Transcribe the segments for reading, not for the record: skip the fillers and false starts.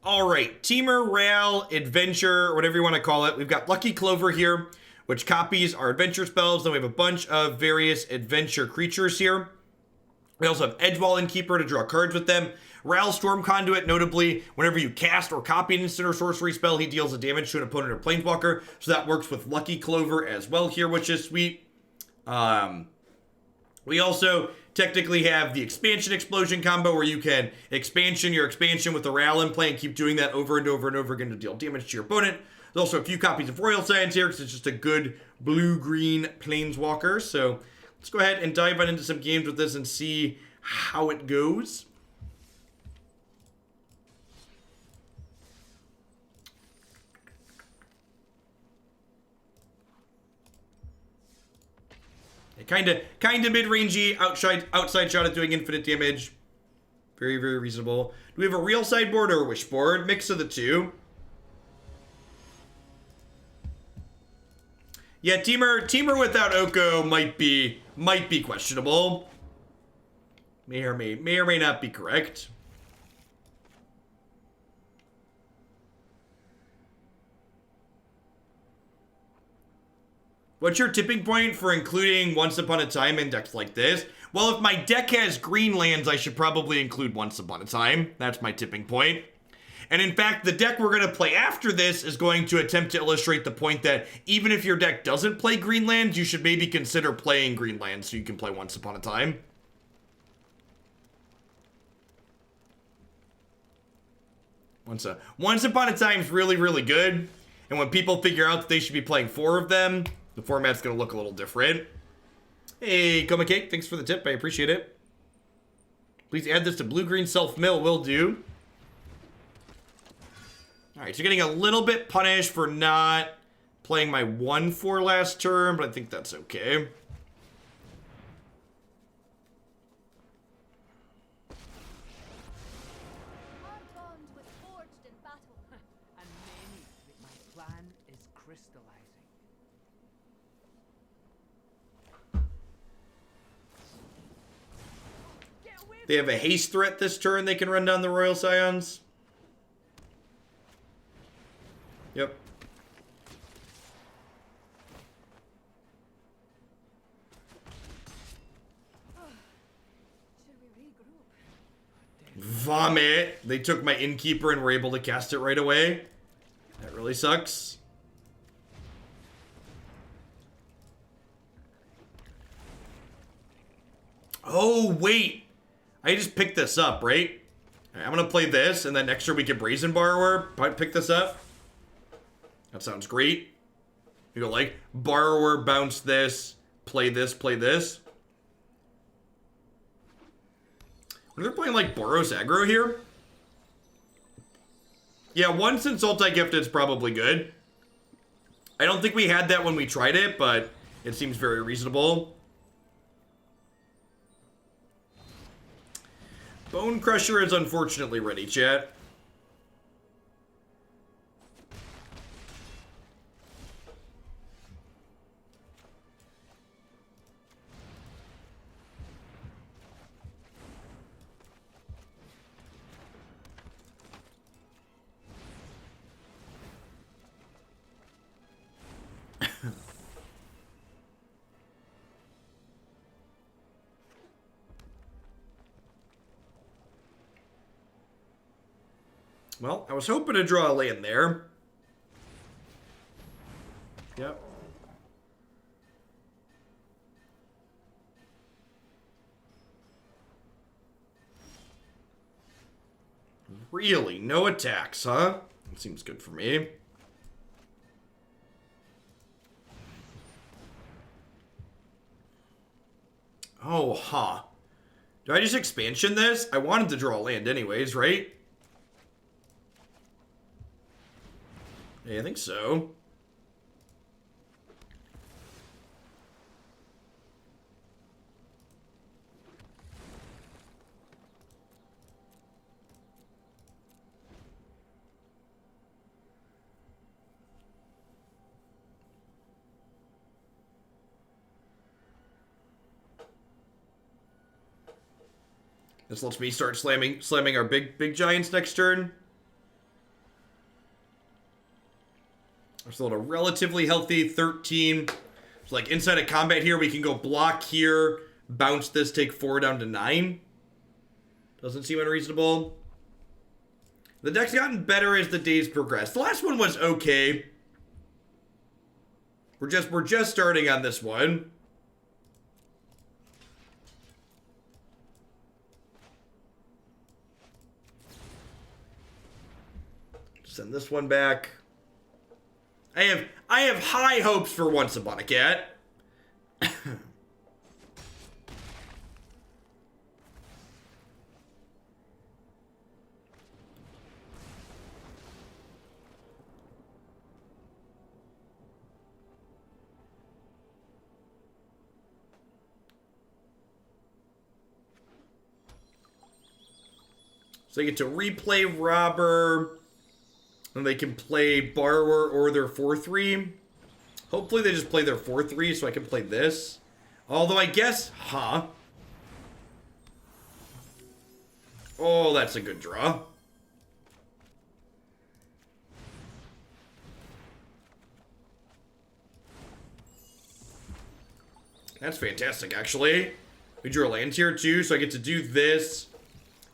All right, Temur, Rail, Adventure, whatever you want to call it. We've got Lucky Clover here, which copies our adventure spells. Then we have a bunch of various adventure creatures here. We also have Edgewall Innkeeper to draw cards with them. Ral Storm Conduit, notably, whenever you cast or copy an instant or sorcery spell, he deals a damage to an opponent or planeswalker. So that works with Lucky Clover as well here, which is sweet. We also technically have the Expansion Explosion combo where you can expansion your expansion with the Ral in play and keep doing that over and over and over again to deal damage to your opponent. There's also a few copies of Royal Scions here because it's just a good blue-green planeswalker. So let's go ahead and dive right into some games with this and see how it goes. Kind of mid-rangey, outside shot at doing infinite damage. Very, very reasonable. Do we have a real sideboard or a wish board? Mix of the two. Yeah, Temur without Oko might be questionable. May or may not be correct. What's your tipping point for including Once Upon a Time in decks like this? Well, if my deck has green lands, I should probably include Once Upon a Time. That's my tipping point. And in fact, the deck we're going to play after this is going to attempt to illustrate the point that even if your deck doesn't play green lands, you should maybe consider playing green lands so you can play Once Upon a Time. Once Upon a Time is really, really good. And when people figure out that they should be playing 4 of them, the format's going to look a little different. Hey, Coma Cake, thanks for the tip. I appreciate it. Please add this to blue-green self-mill. Will do. All right, so getting a little bit punished for not playing my 1/4 last turn, but I think that's okay. They have a haste threat this turn. They can run down the Royal Scions. Yep. Vomit. They took my Innkeeper and were able to cast it right away. That really sucks. Oh, wait. I just picked this up, right? I'm going to play this, and then next turn we get Brazen Borrower. Pick this up. That sounds great. You go like, Borrower, bounce this, play this, play this. When they're playing like Boros aggro here? Yeah, once in Sultai Gifted is probably good. I don't think we had that when we tried it, but it seems very reasonable. Bonecrusher is unfortunately ready, chat. Well, I was hoping to draw a land there. Yep. Really? No attacks, huh? That seems good for me. Oh, huh. Do I just expansion this? I wanted to draw a land anyways, right? Yeah, I think so. This lets me start slamming our big giants next turn. still at a relatively healthy 13. So like inside of combat here, we can go block here, bounce this, take 4 down to 9. Doesn't seem unreasonable. The deck's gotten better as the days progress. The last one was okay. We're just starting on this one. Send this one back. I have high hopes for Once Upon a Cat. So they get to replay Robber. And they can play Borrower or their 4-3. Hopefully they just play their 4-3 so I can play this. Although I guess, Oh, that's a good draw. That's fantastic, actually. We drew a land here, too, so I get to do this.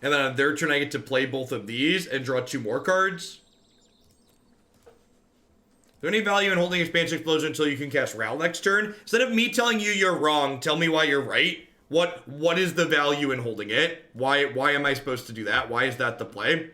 And then on their turn, I get to play both of these and draw 2 more cards. Is there any value in holding Expansion Explosion until you can cast Ral next turn? Instead of me telling you you're wrong, tell me why you're right. What is the value in holding it? Why am I supposed to do that? Why is that the play?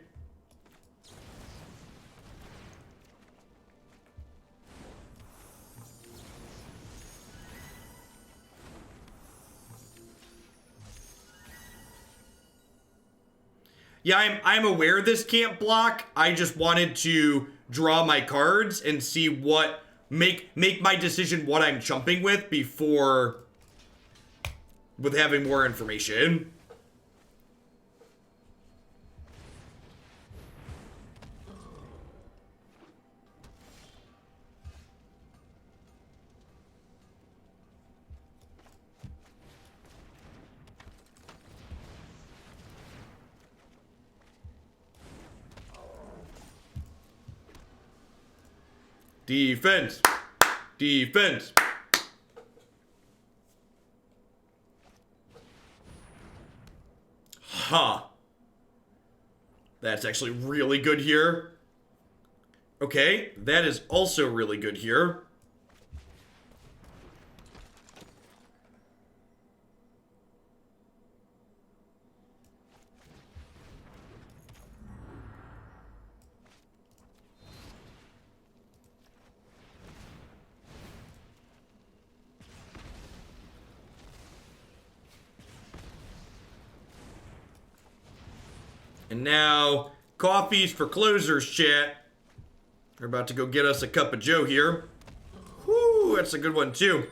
Yeah, I'm aware this can't block. I just wanted to draw my cards and see what make my decision what I'm chumping with before with having more information. Defense. Defense. Huh. That's actually really good here. Okay, that is also really good here. And now, coffees for closers, chat. We're about to go get us a cup of joe here. Whoo, that's a good one, too.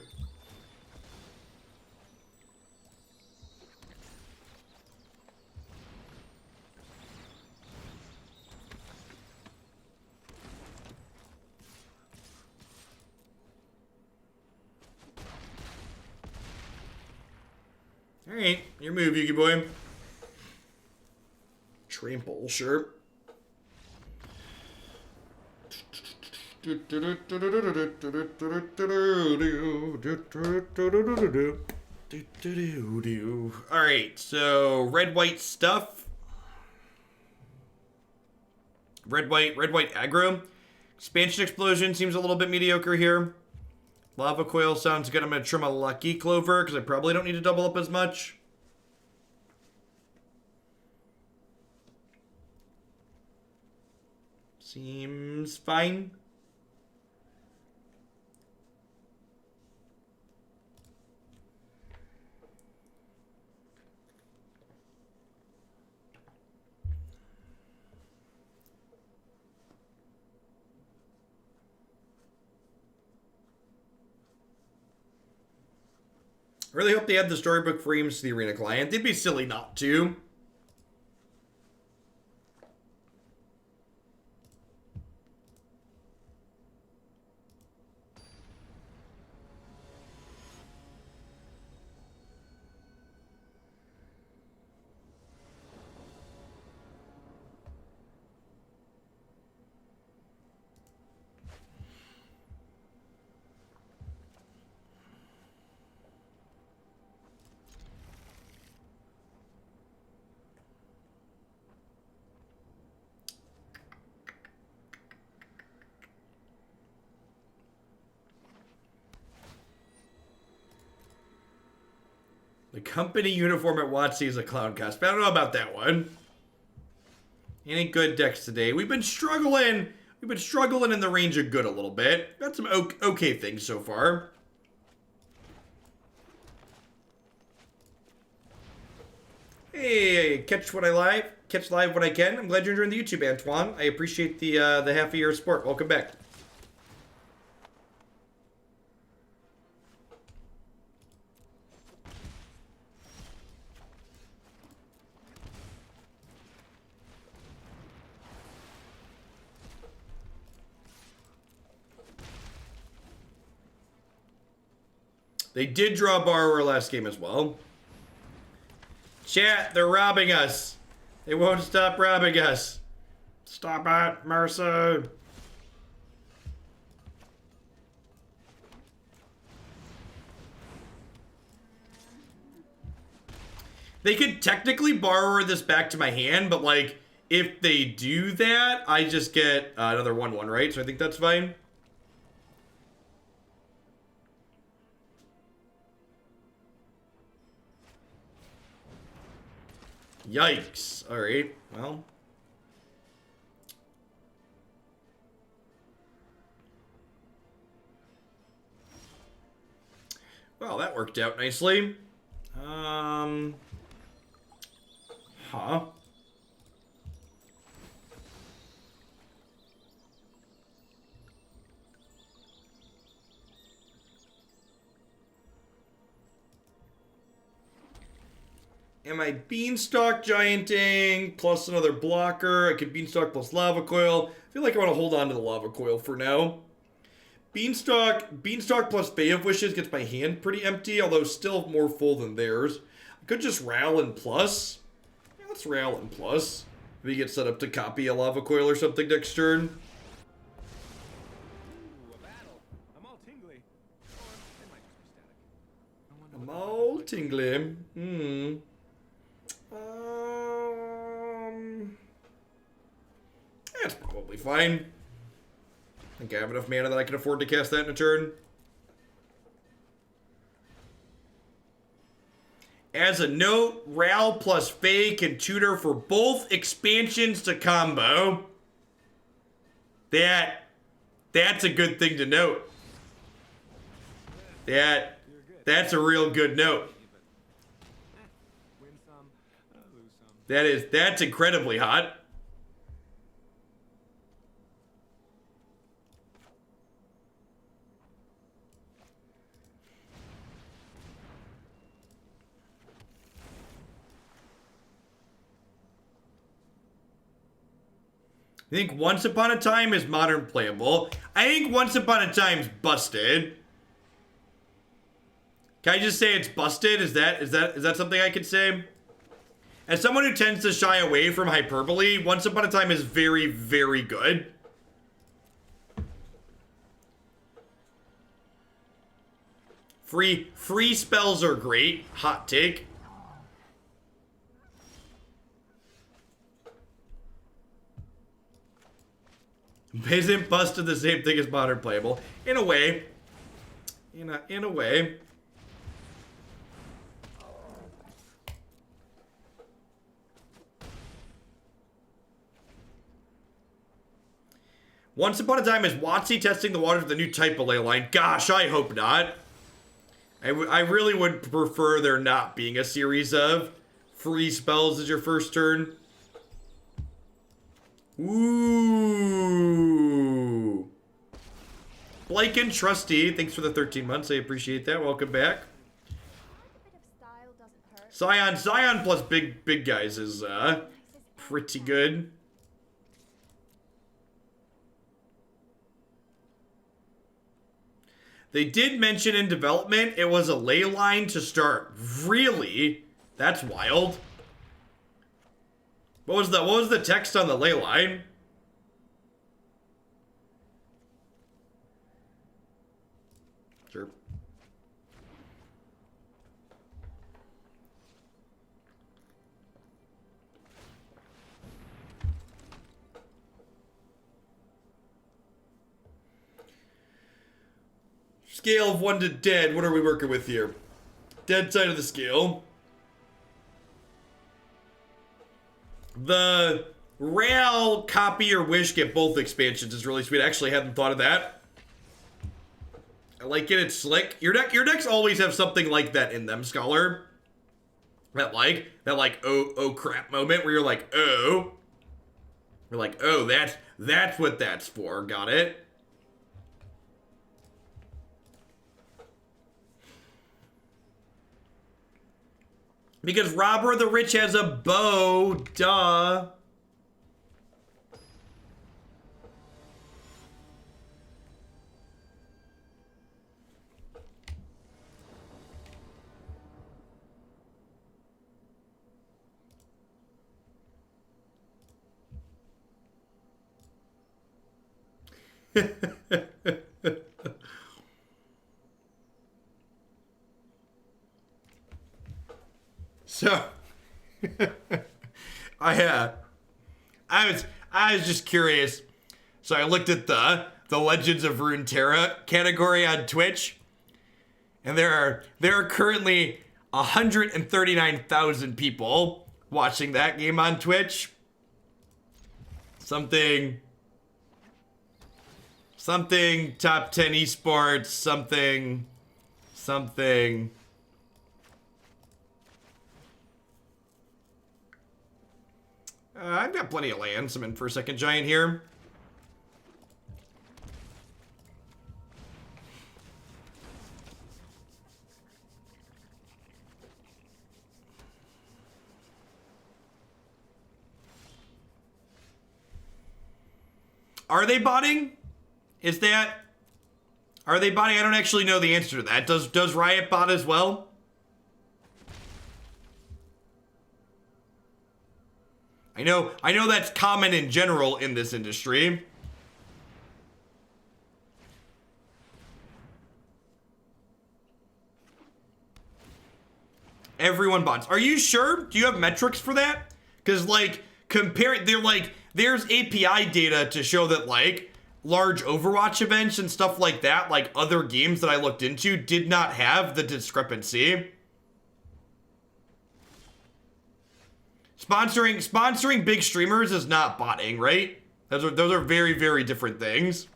All right, your move, Yugi boy. Trample, sure. Alright, so red-white stuff. Red-white aggro. Expansion Explosion seems a little bit mediocre here. Lava Coil sounds good. I'm going to trim a Lucky Clover because I probably don't need to double up as much. Seems fine. I really hope they add the storybook frames to the Arena client. They'd be silly not to. The company uniform at WotC is a clown costume. I don't know about that one. Any good decks today? We've been struggling. We've been struggling in the range of good a little bit. Got some okay things so far. Hey, catch live when I can. I'm glad you're enjoying the YouTube, Antoine. I appreciate the half a year of support. Welcome back. They did draw Borrower last game as well. Chat, they're robbing us. They won't stop robbing us. Stop it, Mercy. They could technically Borrower this back to my hand, but like, if they do that, I just get another 1/1, right? So I think that's fine. Yikes. Alright, well. Well, that worked out nicely. Huh. Am I Beanstalk Gianting plus another blocker? I could Beanstalk plus Lava Coil. I feel like I want to hold on to the Lava Coil for now. Beanstalk plus Fae of Wishes gets my hand pretty empty, although still more full than theirs. I could just Ral and plus. Yeah, let's Ral and plus. Maybe get set up to copy a Lava Coil or something next turn. Ooh, a battle. I'm all tingly. Or it might just be static. I'm all tingly. That's probably fine. I think I have enough mana that I can afford to cast that in a turn. As a note, Ral plus Fae can tutor for both expansions to combo. That's a good thing to note. That's a real good note. Win some, lose some. That's incredibly hot. I think Once Upon a Time is modern playable. I think Once Upon a Time's busted. Can I just say it's busted? Is that something I could say? As someone who tends to shy away from hyperbole, Once Upon a Time is very, very good. Free spells are great. Hot take. Isn't busted the same thing as modern playable? In a way. In a way. Once Upon a Time is WotC testing the waters of the new type of ley line. Gosh, I hope not. I really would prefer there not being a series of free spells as your first turn. Ooh. Blake and Trusty, thanks for the 13 months. I appreciate that. Welcome back. Scion plus big guys is pretty good. They did mention in development it was a ley line to start. Really? That's wild. What was the text on the ley line? Sure. Scale of 1 to 10. What are we working with here? Dead side of the scale. The Rail, Copy, or Wish get both expansions is really sweet. I actually hadn't thought of that. I like it. It's slick. Your decks always have something like that in them, Scholar. That oh crap moment where you're like, oh. You're like, oh, that's what that's for. Got it. Because Robber the Rich has a bow, duh. So, I was just curious. So I looked at the Legends of Runeterra category on Twitch, and there are currently 139,000 people watching that game on Twitch. Something top 10 esports, something. I've got plenty of land, so I'm in for a second giant here. Are they botting? Are they botting? I don't actually know the answer to that. Does Riot bot as well? I know that's common in general in this industry. Everyone bots. Are you sure? Do you have metrics for that? Because there's API data to show that large Overwatch events and stuff like that, like other games that I looked into, did not have the discrepancy. Sponsoring big streamers is not botting, right? Those are very, very different things.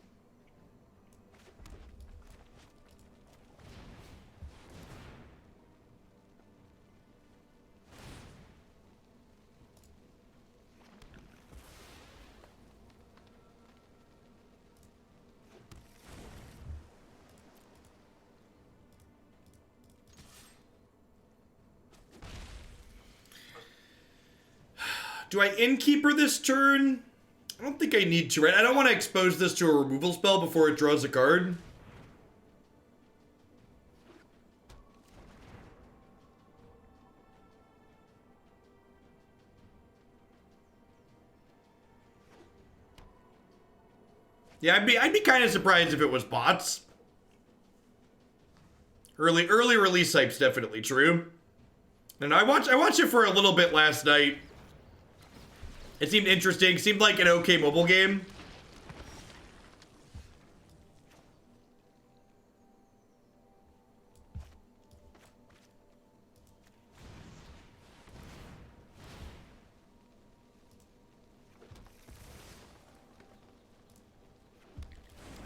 Do I Innkeeper this turn? I don't think I need to, right? I don't want to expose this to a removal spell before it draws a card. Yeah, I'd be kind of surprised if it was bots. Early release hype's definitely true. And I watched it for a little bit last night. It seemed interesting. Seemed like an okay mobile game.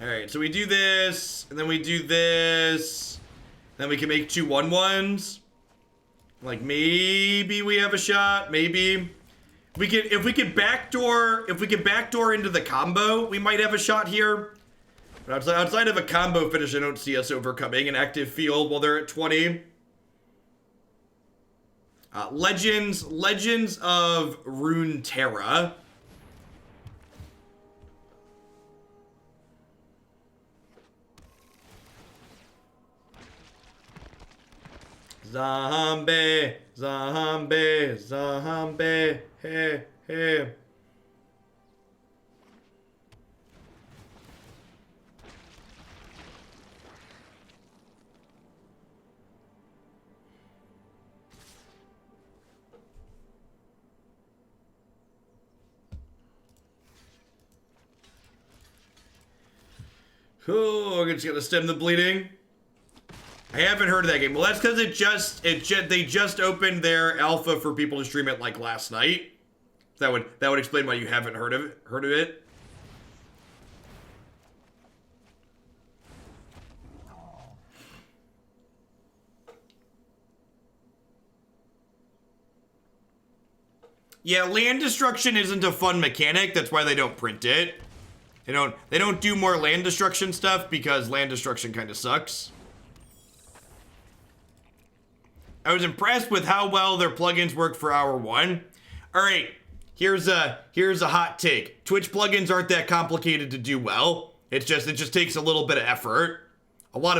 Alright, so we do this, and then we do this. Then we can make 2 1/1s. Like, maybe we have a shot. Maybe. If we could backdoor into the combo, we might have a shot here. But outside of a combo finish, I don't see us overcoming an active field while they're at 20. Legends of Runeterra. Zombie, hey, hey. Oh, we're just gonna stem the bleeding. I haven't heard of that game. Well, that's because they just opened their alpha for people to stream it like last night. That would explain why you haven't heard of it. Yeah, land destruction isn't a fun mechanic. That's why they don't print it. They don't do more land destruction stuff because land destruction kind of sucks. I was impressed with how well their plugins work for hour 1. All right, here's a hot take. Twitch plugins aren't that complicated to do well. It just takes a little bit of effort. A lot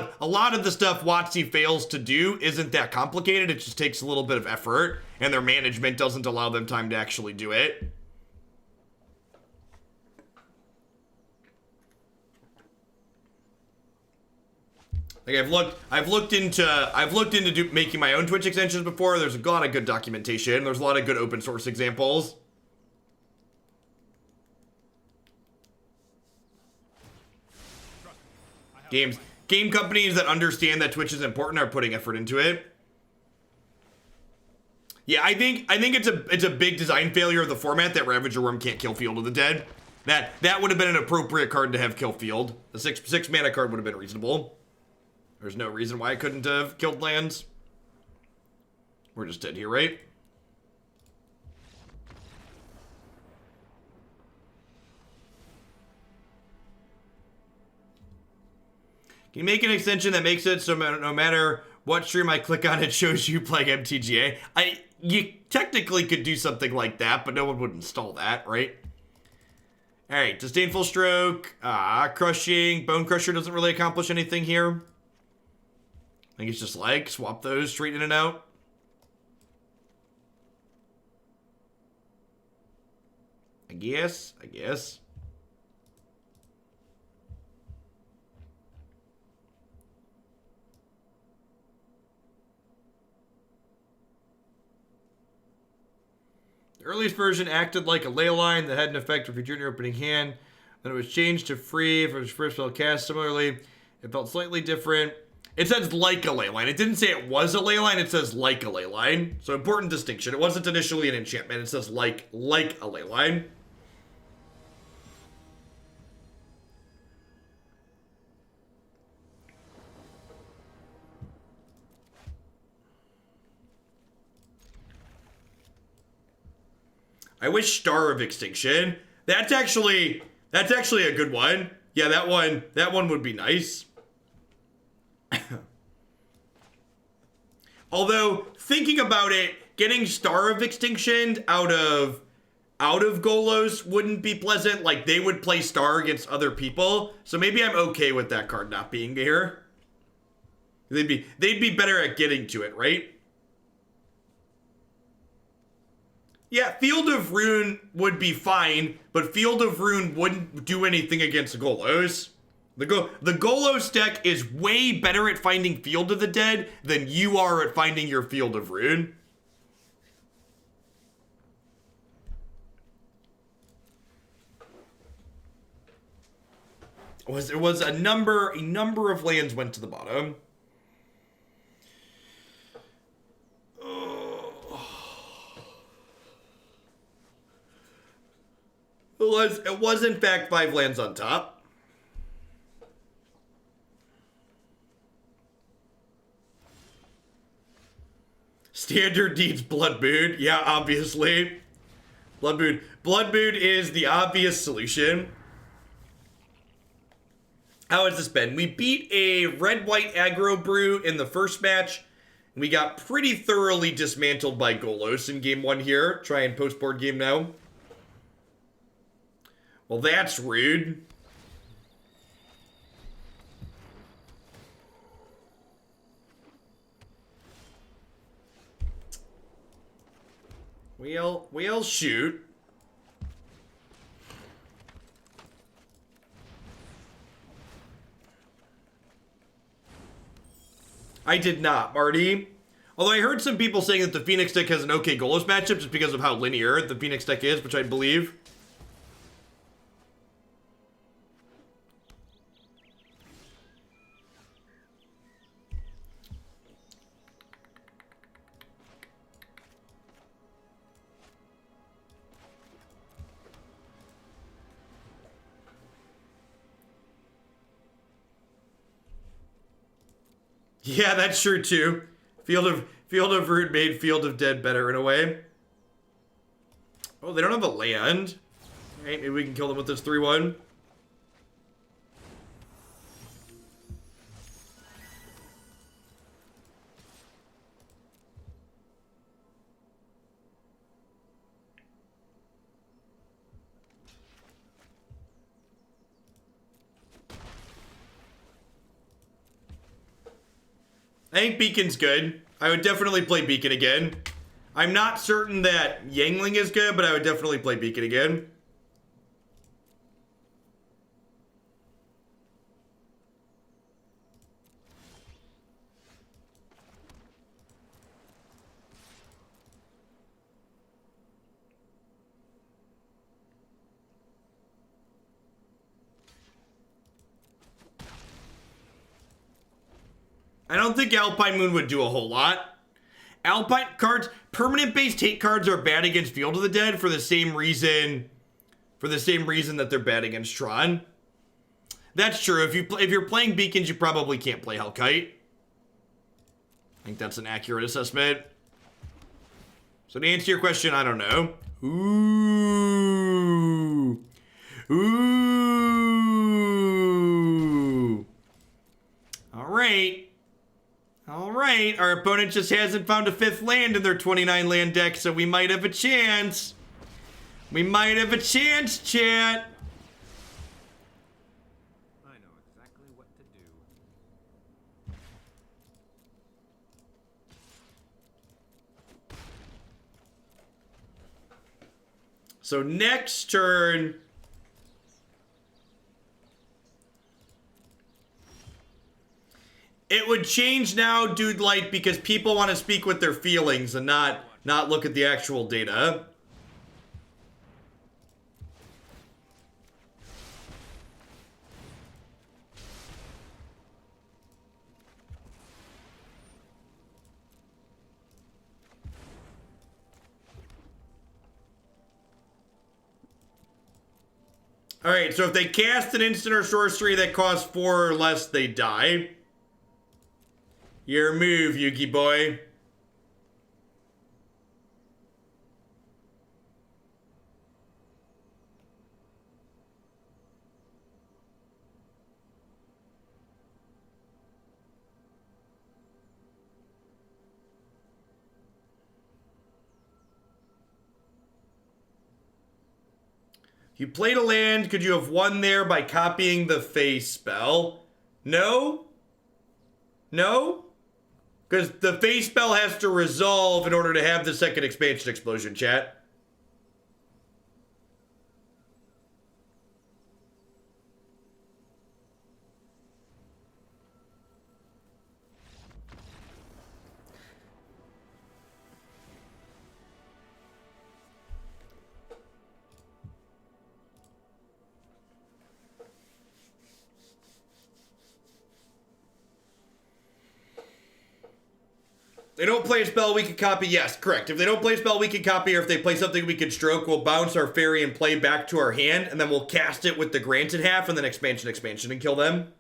of the stuff WotC fails to do isn't that complicated. It just takes a little bit of effort, and their management doesn't allow them time to actually do it. Like I've looked into making my own Twitch extensions before. There's a lot of good documentation. There's a lot of good open source examples. Game companies that understand that Twitch is important are putting effort into it. Yeah, I think it's a big design failure of the format that Ravager Worm can't kill Field of the Dead. That would have been an appropriate card to have kill Field. The six mana card would have been reasonable. There's no reason why I couldn't have killed lands. We're just dead here, right? Can you make an extension that makes it so no matter what stream I click on, it shows you playing MTGA? You technically could do something like that, but no one would install that, right? All right, Disdainful Stroke, Crushing, Bonecrusher doesn't really accomplish anything here. I think it's just like swap those straight in and out. I guess. The earliest version acted like a ley line that had an effect if you drew your opening hand. Then it was changed to free if it was first spell cast. Similarly, it felt slightly different. It says like a ley line. It didn't say it was a ley line. It says like a ley line. So important distinction. It wasn't initially an enchantment. It says like a ley line. I wish Star of Extinction. That's actually a good one. Yeah, that one would be nice. Although, thinking about it, getting Star of Extinction out of Golos wouldn't be pleasant. Like, they would play Star against other people. So maybe I'm okay with that card not being here. They'd be better at getting to it, right? Yeah, Field of Ruin would be fine, but Field of Ruin wouldn't do anything against Golos. The Golos deck is way better at finding Field of the Dead than you are at finding your Field of Ruin. It was a number of lands went to the bottom. It was in fact 5 lands on top. Standard needs Bloodmoon. Yeah, obviously. Bloodmoon is the obvious solution. How has this been? We beat a red-white aggro brew in the first match. We got pretty thoroughly dismantled by Golos in game 1 here. Try and post-board game now. Well, that's rude. We'll shoot. I did not, Marty. Although I heard some people saying that the Phoenix deck has an okay Golos matchup just because of how linear the Phoenix deck is, which I believe. Yeah, that's true too. Field of Root made Field of Dead better in a way. Oh, they don't have a land. Alright, maybe we can kill them with this 3-1. I think Beacon's good. I would definitely play Beacon again. I'm not certain that Yangling is good, but I would definitely play Beacon again. I don't think Alpine Moon would do a whole lot. Alpine cards, permanent-based hate cards are bad against Field of the Dead for the same reason that they're bad against Tron. That's true. If you're playing Beacons, you probably can't play Hellkite. I think that's an accurate assessment. So to answer your question, I don't know. Ooh. Ooh. All right. Alright, our opponent just hasn't found a 5th land in their 29 land deck, so we might have a chance. We might have a chance, chat. I know exactly what to do. So next turn... It would change now, Dude Light, because people want to speak with their feelings and not look at the actual data. Alright, so if they cast an instant or sorcery that costs 4 or less, they die. Your move, Yugi boy. You played a land, could you have won there by copying the face spell? No? No? Because the face spell has to resolve in order to have the second expansion explosion, chat. They don't play a spell we can copy. Yes, correct. If they don't play a spell we can copy, or if they play something we can stroke, we'll bounce our fairy and play back to our hand, and then we'll cast it with the granted half, and then expansion, and kill them.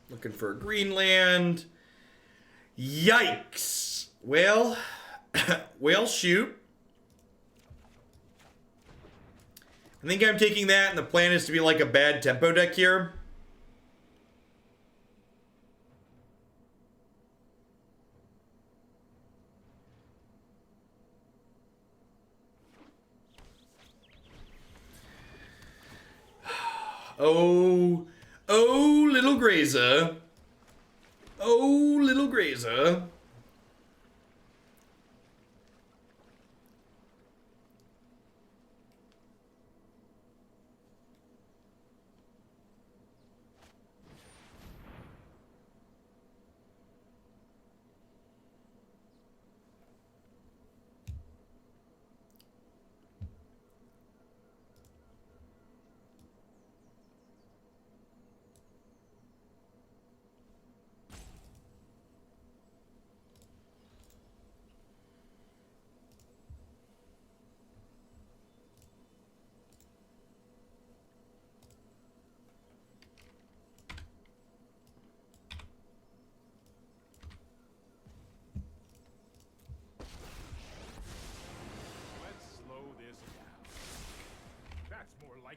Looking for a green land. Yikes. Well, shoot. I think I'm taking that, and the plan is to be like a bad tempo deck here. Oh, little Grazer. Oh, little Grazer.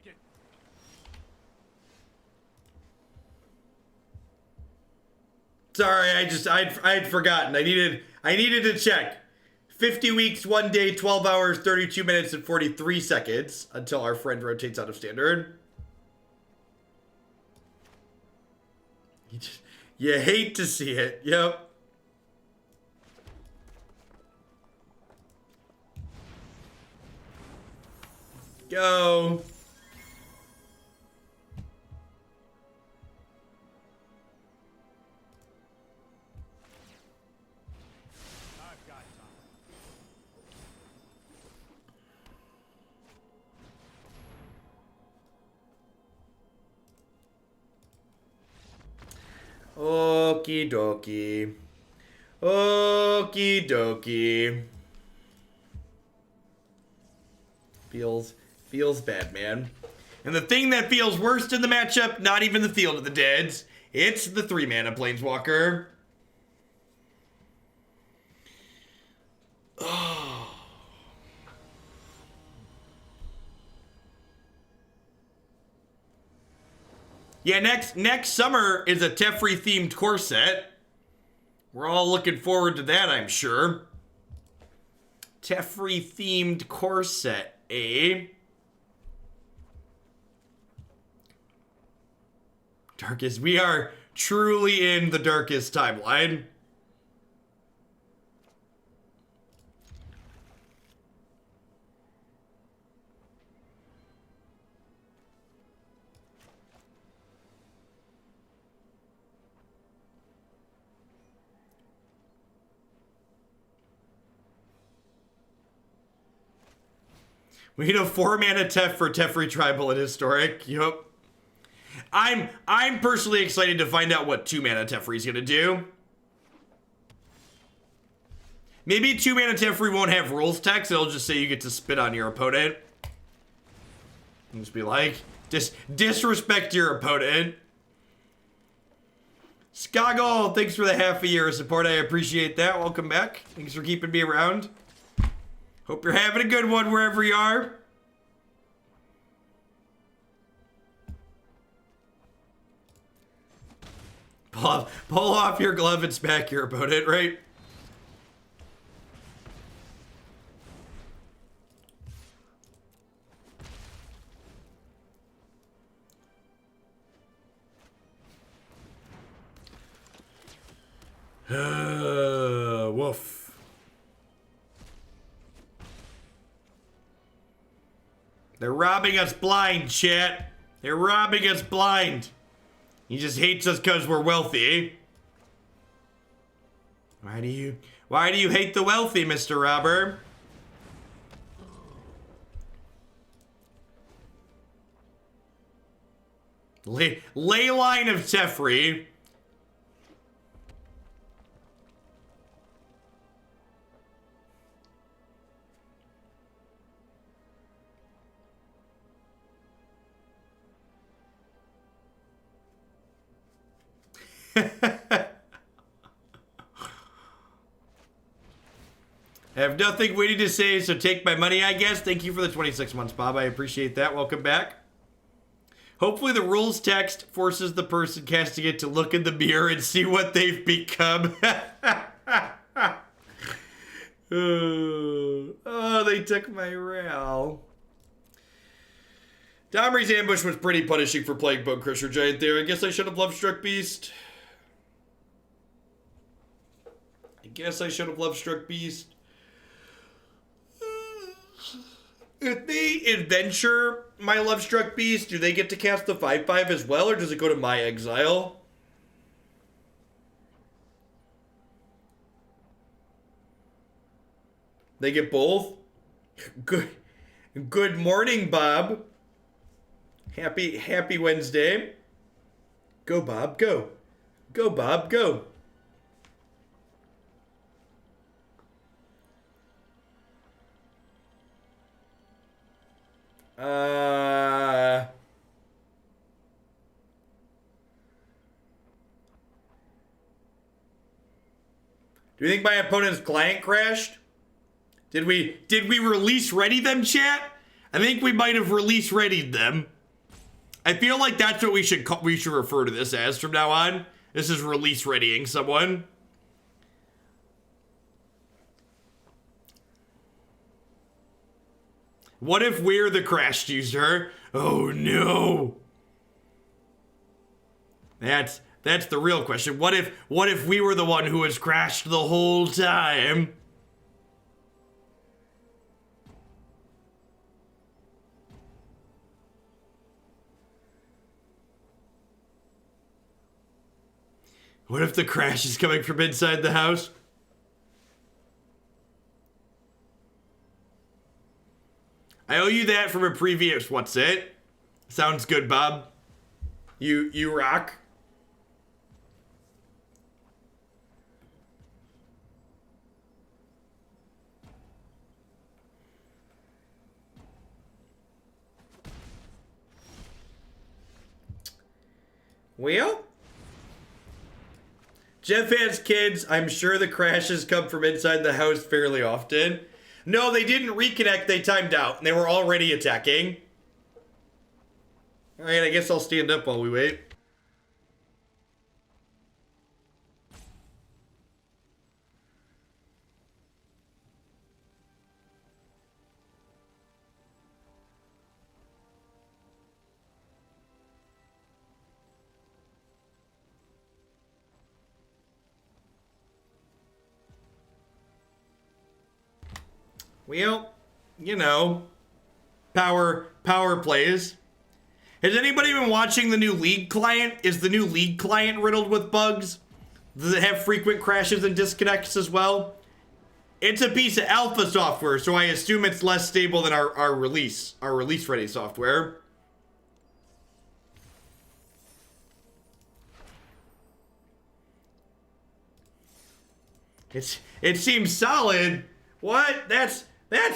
like it. Sorry, I'd forgotten. I needed to check. 50 weeks, 1 day, 12 hours, 32 minutes, and 43 seconds until our friend rotates out of standard. You hate to see it. Yep. Go. I've got time. Okie dokie. Okie dokie. Feels bad, man. And the thing that feels worst in the matchup, not even the Field of the Deads, it's the 3-mana Planeswalker. Oh. Yeah, next summer is a Teferi themed core set. We're all looking forward to that, I'm sure. Teferi themed core set, eh? Darkest, we are truly in the darkest timeline. We need a 4-mana Tef for Teferi Tribal and Historic. Yup. I'm personally excited to find out what 2-mana Teferi's gonna do. Maybe 2-mana Teferi won't have rules text. It'll just say you get to spit on your opponent. And just be like, disrespect your opponent. Skaggle, thanks for the half a year of support. I appreciate that. Welcome back. Thanks for keeping me around. Hope you're having a good one wherever you are. Pull off your glove and smack your opponent, right? Woof. They're robbing us blind, chat. They're robbing us blind. He just hates us because we're wealthy. Why do you hate the wealthy, Mr. Robber? Ley line of Teferi. I have nothing witty to say, so take my money, I guess. Thank you for the 26 months, Bob. I appreciate that. Welcome back. Hopefully the rules text forces the person casting it to look in the mirror and see what they've become. Oh, they took my rail. Domri's ambush was pretty punishing for playing Bonecrusher Giant there. I guess I should have Lovestruck Beast. If they adventure my Lovestruck Beast, do they get to cast the 5/5 as well, or does it go to my exile? They get both? Good morning, Bob. Happy Wednesday. Go, Bob, go. Go, Bob, go. Do you think my opponent's client crashed? Did we release ready them, chat? I think we might have release readied them. I feel like that's what we should refer to this as from now on. This is release readying someone. What if we're the crashed user? Oh no. That's the real question. What if we were the one who was crashed the whole time? What if the crash is coming from inside the house? I owe you that from a previous what's it? Sounds good, Bob. You rock. Well, Jeff has kids. I'm sure the crashes come from inside the house fairly often. No, they didn't reconnect. They timed out, and they were already attacking. All right, I guess I'll stand up while we wait. Well, you know, power plays. Has anybody been watching the new League client? Is the new League client riddled with bugs? Does it have frequent crashes and disconnects as well? It's a piece of alpha software, so I assume it's less stable than our release ready software. It seems solid. What? That's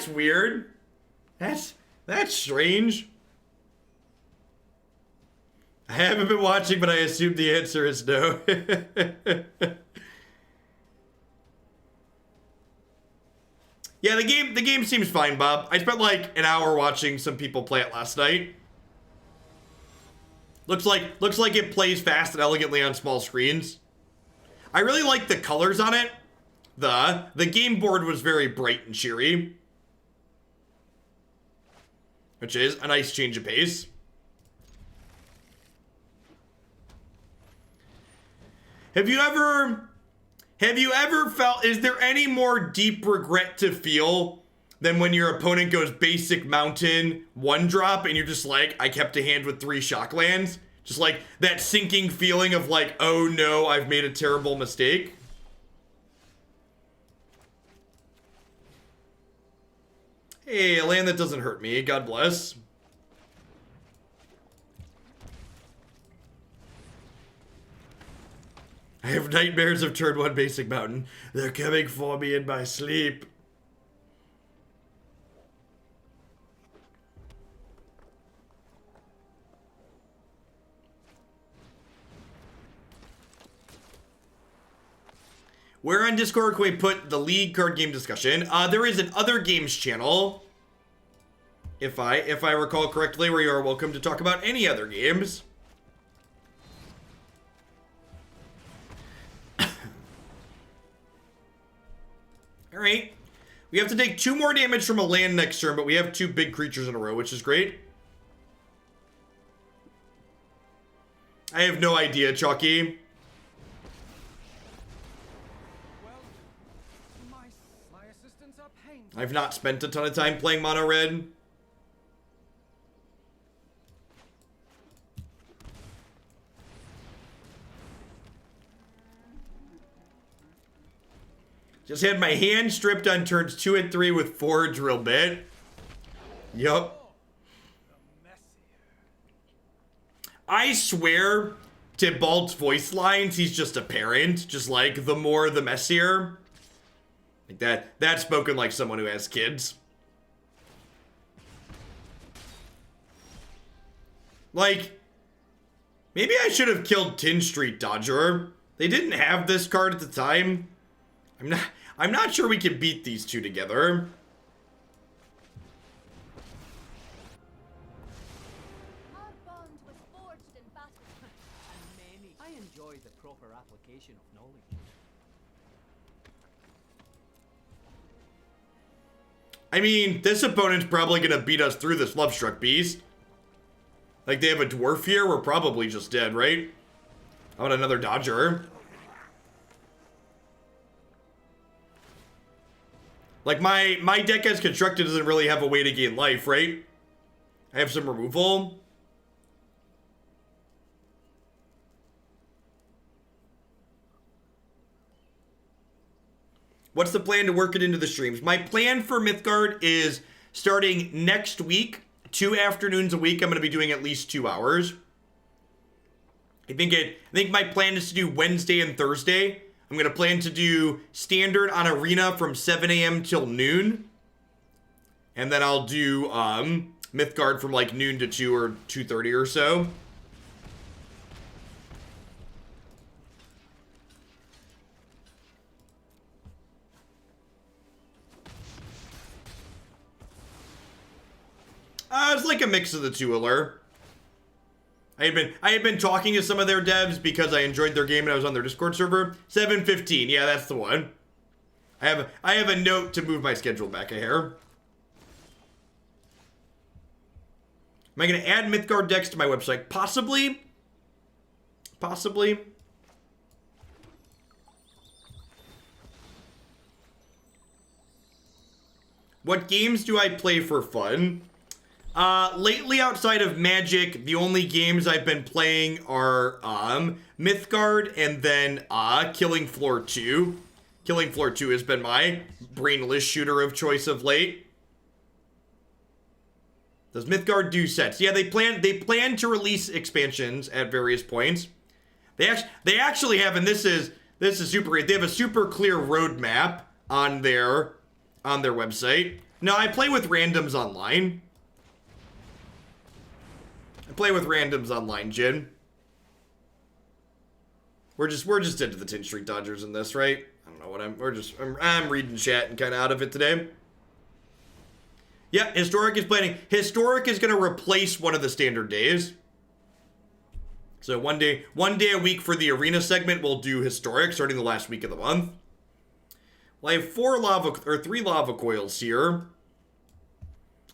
weird. That's strange. I haven't been watching, but I assume the answer is no. Yeah, the game seems fine, Bob. I spent like an hour watching some people play it last night. Looks like it plays fast and elegantly on small screens. I really like the colors on it. The game board was very bright and cheery, which is a nice change of pace. Have you ever felt, is there any more deep regret to feel than when your opponent goes basic mountain 1-drop and you're just like, I kept a hand with 3 shocklands? Just like that sinking feeling of like, oh no, I've made a terrible mistake. Hey, a land that doesn't hurt me, God bless. I have nightmares of turn 1 basic mountain. They're coming for me in my sleep. Where on Discord can we put the League card game discussion? There is an other games channel, if I recall correctly, where you are welcome to talk about any other games. Alright. We have to take 2 more damage from a land next turn, but we have 2 big creatures in a row, which is great. I have no idea, Chalky. I've not spent a ton of time playing mono red. Just had my hand stripped on turns 2 and 3 with 4 drill bit. Yup. I swear to Balt's voice lines, he's just a parent. Just like, the more, the messier. Like that's spoken like someone who has kids. Like, maybe I should have killed Tin Street Dodger. They didn't have this card at the time. I'm not sure we can beat these two together. proper application of knowledge. I mean, this opponent's probably gonna beat us through this Lovestruck Beast. Like, they have a dwarf here, we're probably just dead, right? How about another dodger? Like, my deck as constructed doesn't really have a way to gain life, right? I have some removal. What's the plan to work it into the streams? My plan for Mythgard is starting next week, 2 afternoons a week. I'm going to be doing at least 2 hours. I think my plan is to do Wednesday and Thursday. I'm going to plan to do Standard on Arena from 7 a.m. till noon. And then I'll do Mythgard from like noon to 2 or 2:30 or so. It's like a mix of the two, Allure. I had been talking to some of their devs because I enjoyed their game and I was on their Discord server. 7:15, yeah, that's the one. I have a note to move my schedule back a hair. Am I going to add Mythgard decks to my website? Possibly. Possibly. What games do I play for fun? Lately, outside of Magic, the only games I've been playing are Mythgard and then Killing Floor 2. Killing Floor 2 has been my brainless shooter of choice of late. Does Mythgard do sets? Yeah, they plan to release expansions at various points. They actually have, and this is super great. They have a super clear roadmap on their website. Now, I play with randoms online. Play with randoms online, Jin. We're just into the Tin Street Dodgers in this, right? I don't know what I'm reading chat and kind of out of it today. Yeah, Historic is planning. Historic is going to replace one of the standard days. So one day a week for the arena segment, we'll do Historic starting the last week of the month. Well, I have 3 Lava Coils here.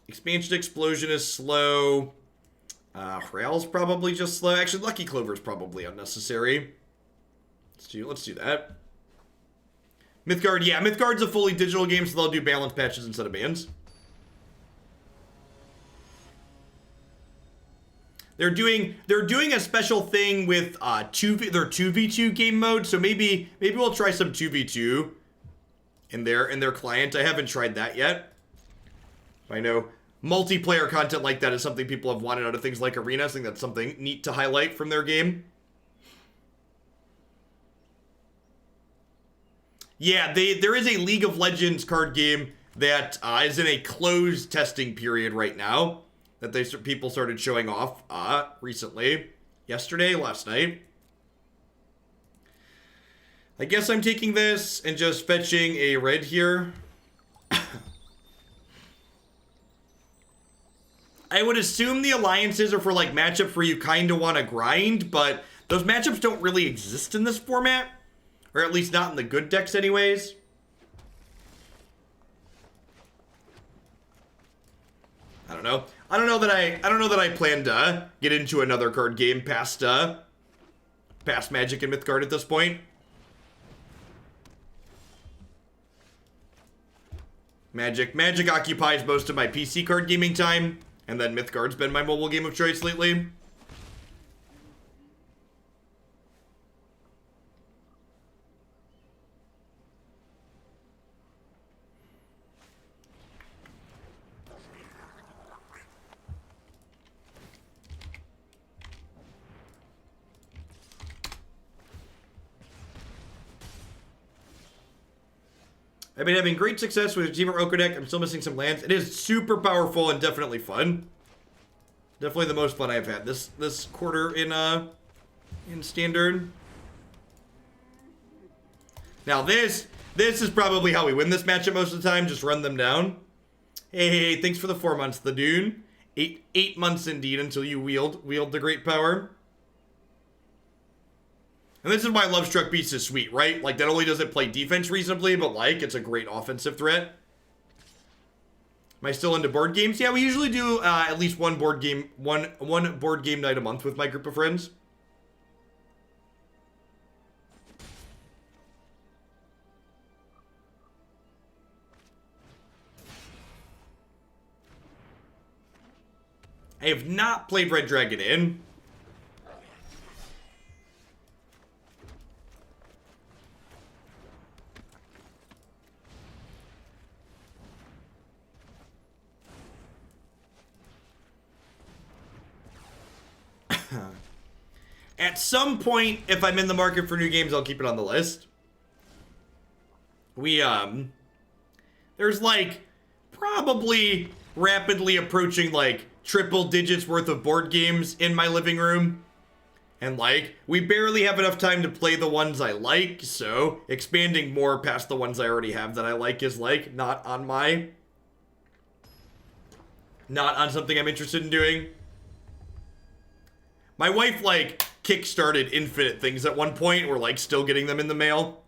Expansion Explosion is slow. Rail's probably just slow. Actually, Lucky Clover is probably unnecessary. Let's do that. Mythgard, yeah, Mythgard's a fully digital game, so they'll do balance patches instead of bans. They're doing a special thing with their 2v2 game mode, so maybe we'll try some 2v2 in their client. I haven't tried that yet. I know multiplayer content like that is something people have wanted out of things like Arena. I think that's something neat to highlight from their game. Yeah, there is a League of Legends card game that is in a closed testing period right now that people started showing off recently. Yesterday, last night. I guess I'm taking this and just fetching a red here. I would assume the alliances are for like matchups where you kind of want to grind, but those matchups don't really exist in this format, or at least not in the good decks anyways. I don't know. I don't know that I plan to get into another card game past Magic and Mythgard at this point. Magic occupies most of my PC card gaming time. And then Mythgard's been my mobile game of choice lately. I've been having great success with Temur Oko deck. I'm still missing some lands. It is super powerful and definitely fun. Definitely the most fun I've had this quarter in Standard. Now this is probably how we win this matchup most of the time. Just run them down. Hey, thanks for the 4 months, the Dune. Eight months indeed until you wield the great power. And this is why Lovestruck Beast is sweet, right? Like, not only does it play defense reasonably, but, like, it's a great offensive threat. Am I still into board games? Yeah, we usually do at least one board game night a month with my group of friends. I have not played Red Dragon Inn. At some point, if I'm in the market for new games, I'll keep it on the list. There's like probably rapidly approaching like triple digits worth of board games in my living room. And like, we barely have enough time to play the ones I like, so expanding more past the ones I already have that I like is like not on something I'm interested in doing. My wife like kickstarted infinite things at one point. We're like still getting them in the mail.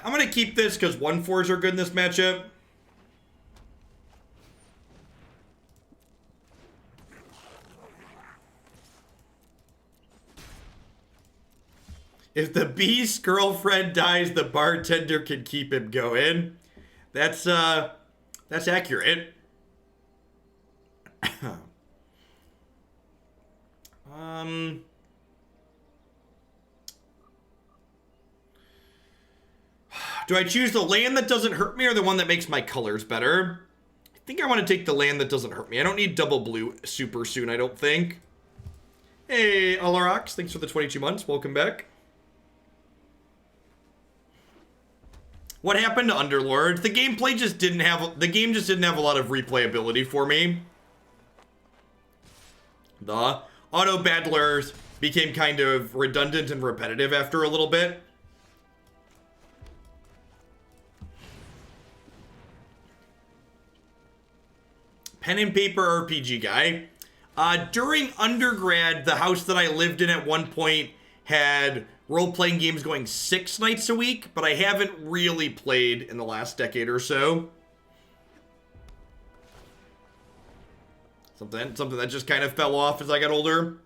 I'm gonna keep this because 1/4s are good in this matchup. If the beast's girlfriend dies, the bartender can keep him going. That's accurate. Do I choose the land that doesn't hurt me or the one that makes my colors better? I think I want to take the land that doesn't hurt me. I don't need double blue super soon, I don't think. Hey, Alarox, thanks for the 22 months. Welcome back. What happened to Underlord? The game just didn't have a lot of replayability for me. The auto battlers became kind of redundant and repetitive after a little bit. Pen and paper RPG guy. During undergrad, the house that I lived in at one point had role-playing games going 6 nights a week, but I haven't really played in the last decade or so. Something that just kind of fell off as I got older.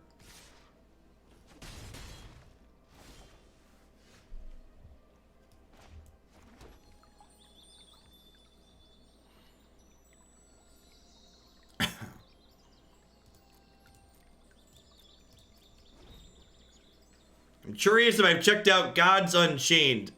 I'm curious if I've checked out Gods Unchained.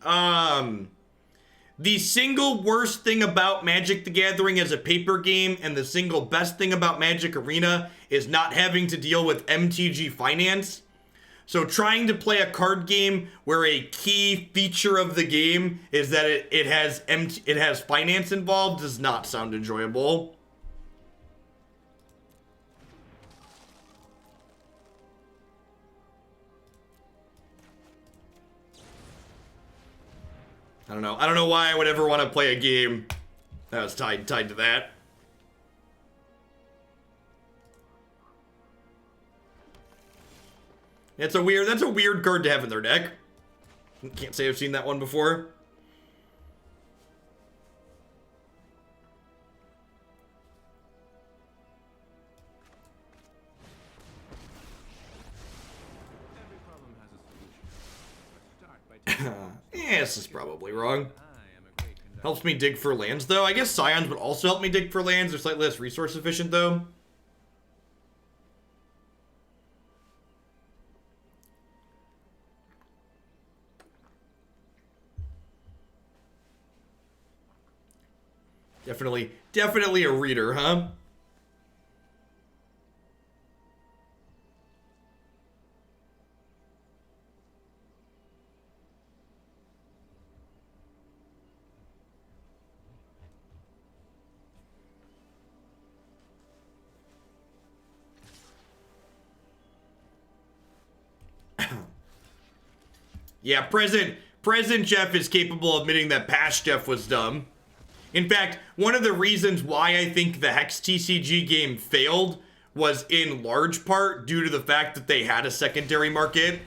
The single worst thing about Magic the Gathering as a paper game and the single best thing about Magic Arena is not having to deal with MTG finance. So trying to play a card game where a key feature of the game is that it has finance involved does not sound enjoyable. I don't know why I would ever want to play a game that was tied to that. That's a weird card to have in their deck. Can't say I've seen that one before. Every problem has a solution. Start by taking Yeah, this is probably wrong. I am a great conductor. Helps me dig for lands, though. I guess Scions would also help me dig for lands. They're slightly less resource efficient, though. Definitely a reader, huh? Yeah, present Jeff is capable of admitting that past Jeff was dumb. In fact, one of the reasons why I think the Hex TCG game failed was in large part due to the fact that they had a secondary market.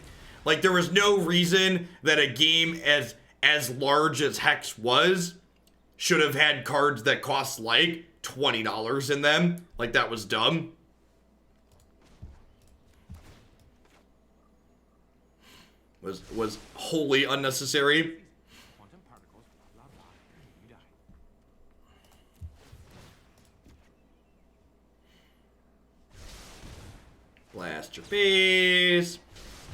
Like, there was no reason that a game as large as Hex was should have had cards that cost like $20 in them. Like, that was dumb. Was wholly unnecessary. Quantum particles, blah, blah, blah. You die. Blast your face.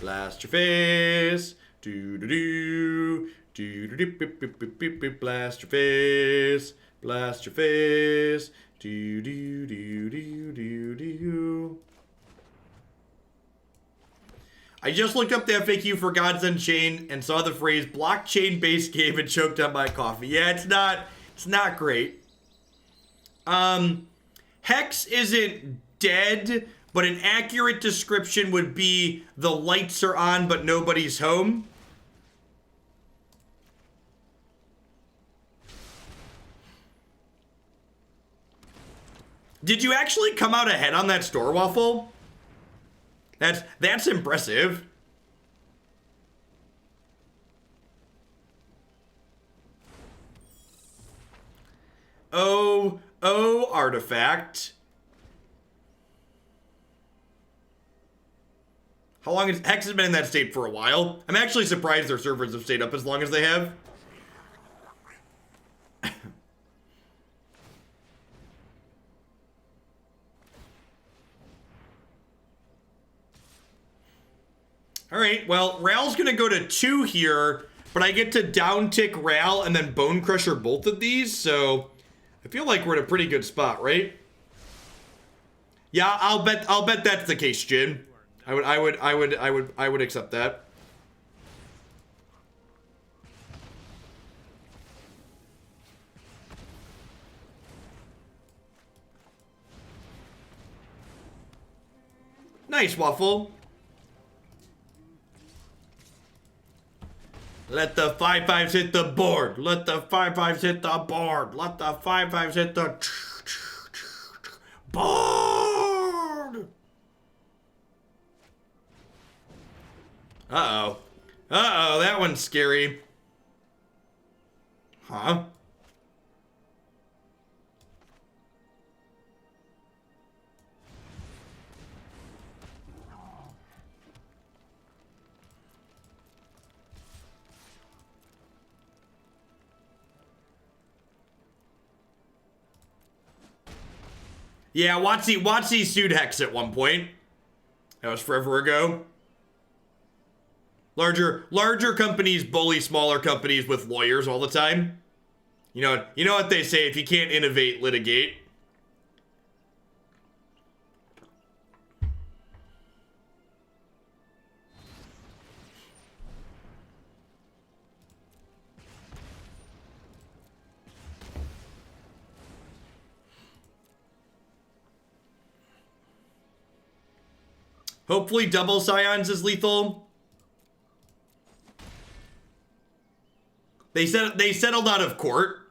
Blast your face. Do do do. Do do do. Beep, beep, beep, beep, beep. Blast your face. Blast your face. Do do do do do do. I just looked up the FAQ for Gods Unchained and saw the phrase blockchain-based game and choked on my coffee. Yeah, it's not great. Hex isn't dead, but an accurate description would be the lights are on but nobody's home. Did you actually come out ahead on that store, Waffle? That's impressive. Oh, artifact. How long has Hex has been in that state for a while? I'm actually surprised their servers have stayed up as long as they have. All right, well, Ral's gonna go to 2 here, but I get to down tick Ral and then Bonecrusher both of these, so I feel like we're in a pretty good spot, right? Yeah, I'll bet that's the case, Jin. I would accept that. Nice, Waffle. Let the 5/5s hit the board. Let the 5/5s hit the board. Let the 5/5s hit the board. Uh-oh. Uh-oh, that one's scary. Huh? Yeah, Watsy sued Hex at one point. That was forever ago. Larger companies bully smaller companies with lawyers all the time. You know what they say, if you can't innovate, litigate. Hopefully double Scions is lethal. They settled out of court.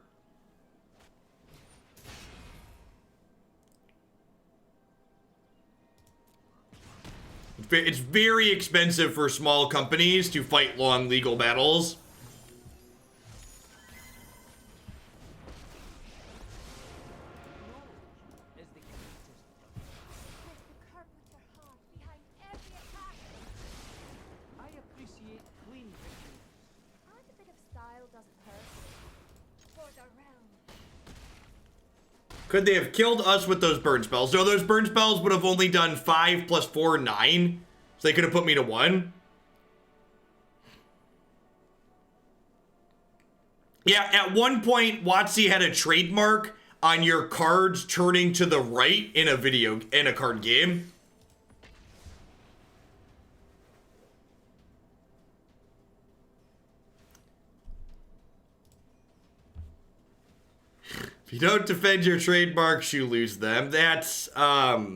It's very expensive for small companies to fight long legal battles. Could they have killed us with those burn spells? No, those burn spells would have only done 5 + 4, 9. So they could have put me to 1. Yeah, at one point, Watsy had a trademark on your cards turning to the right in a card game. If you don't defend your trademarks, you lose them. That's, I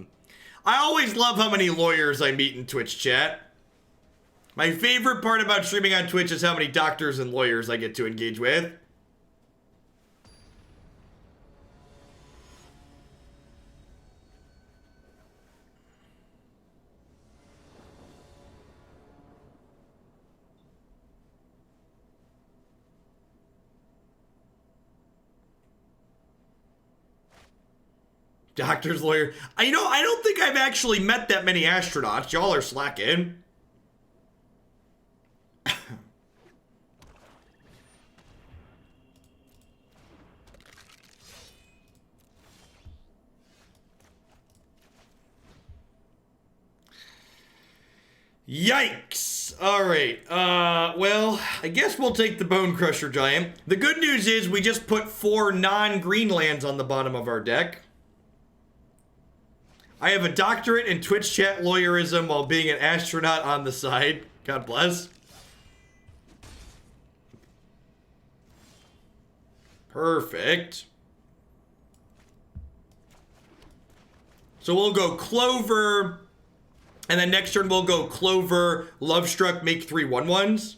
always love how many lawyers I meet in Twitch chat. My favorite part about streaming on Twitch is how many doctors and lawyers I get to engage with. Doctor's lawyer. I don't think I've actually met that many astronauts. Y'all are slacking. Yikes. All right. Well, I guess we'll take the Bonecrusher Giant. The good news is we just put 4 non-green lands on the bottom of our deck. I have a doctorate in Twitch chat lawyerism while being an astronaut on the side. God bless. Perfect. So we'll go Clover, and then next turn we'll go Clover, Lovestruck, make 3 1/1s.